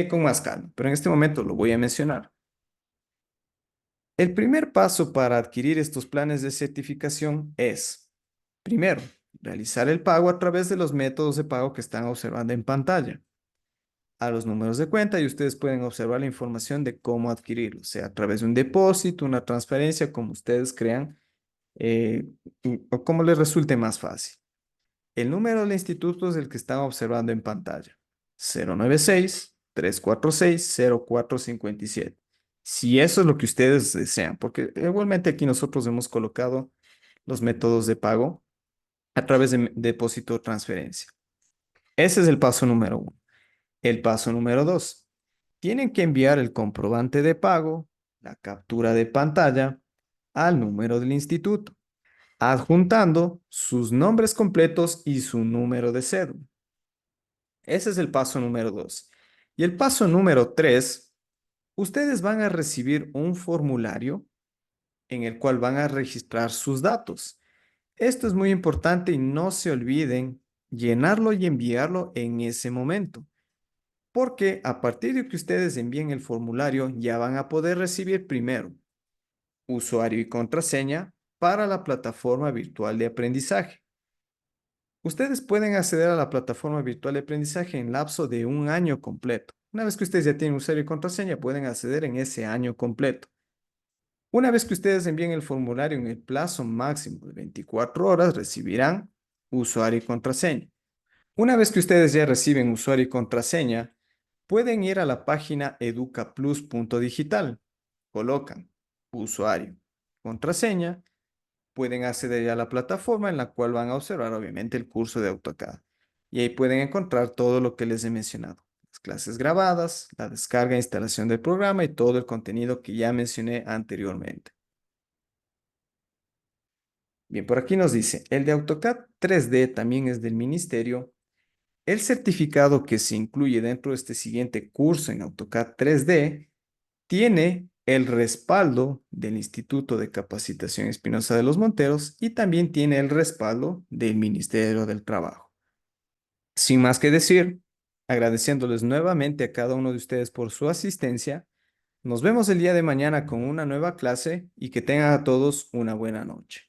con más calma, pero en este momento lo voy a mencionar. El primer paso para adquirir estos planes de certificación es, primero, realizar el pago a través de los métodos de pago que están observando en pantalla. a los números de cuenta y ustedes pueden observar la información de cómo adquirirlo, sea a través de un depósito, una transferencia, como ustedes crean o como les resulte más fácil. El número del instituto es el que están observando en pantalla. 096-346-0457. Si eso es lo que ustedes desean, porque igualmente aquí nosotros hemos colocado los métodos de pago a través de depósito o transferencia. Ese es el paso número 1. El paso número 2. Tienen que enviar el comprobante de pago, la captura de pantalla, al número del instituto, adjuntando sus nombres completos y su número de cédula. Ese es el paso número 2. Y el paso número 3, ustedes van a recibir un formulario en el cual van a registrar sus datos. Esto es muy importante y no se olviden llenarlo y enviarlo en ese momento, porque a partir de que ustedes envíen el formulario ya van a poder recibir primero usuario y contraseña para la plataforma virtual de aprendizaje. Ustedes pueden acceder a la plataforma virtual de aprendizaje en lapso de un año completo. Una vez que ustedes ya tienen usuario y contraseña, pueden acceder en ese año completo. Una vez que ustedes envíen el formulario en el plazo máximo de 24 horas, recibirán usuario y contraseña. Una vez que ustedes ya reciben usuario y contraseña, pueden ir a la página educaplus.digital. Colocan usuario, contraseña, pueden acceder ya a la plataforma en la cual van a observar obviamente el curso de AutoCAD. Y ahí pueden encontrar todo lo que les he mencionado. Las clases grabadas, la descarga e instalación del programa y todo el contenido que ya mencioné anteriormente. Bien, por aquí nos dice, el de AutoCAD 3D también es del ministerio. El certificado que se incluye dentro de este siguiente curso en AutoCAD 3D tiene el respaldo del Instituto de Capacitación Espinosa de los Monteros y también tiene el respaldo del Ministerio del Trabajo. Sin más que decir, agradeciéndoles nuevamente a cada uno de ustedes por su asistencia, nos vemos el día de mañana con una nueva clase y que tengan a todos una buena noche.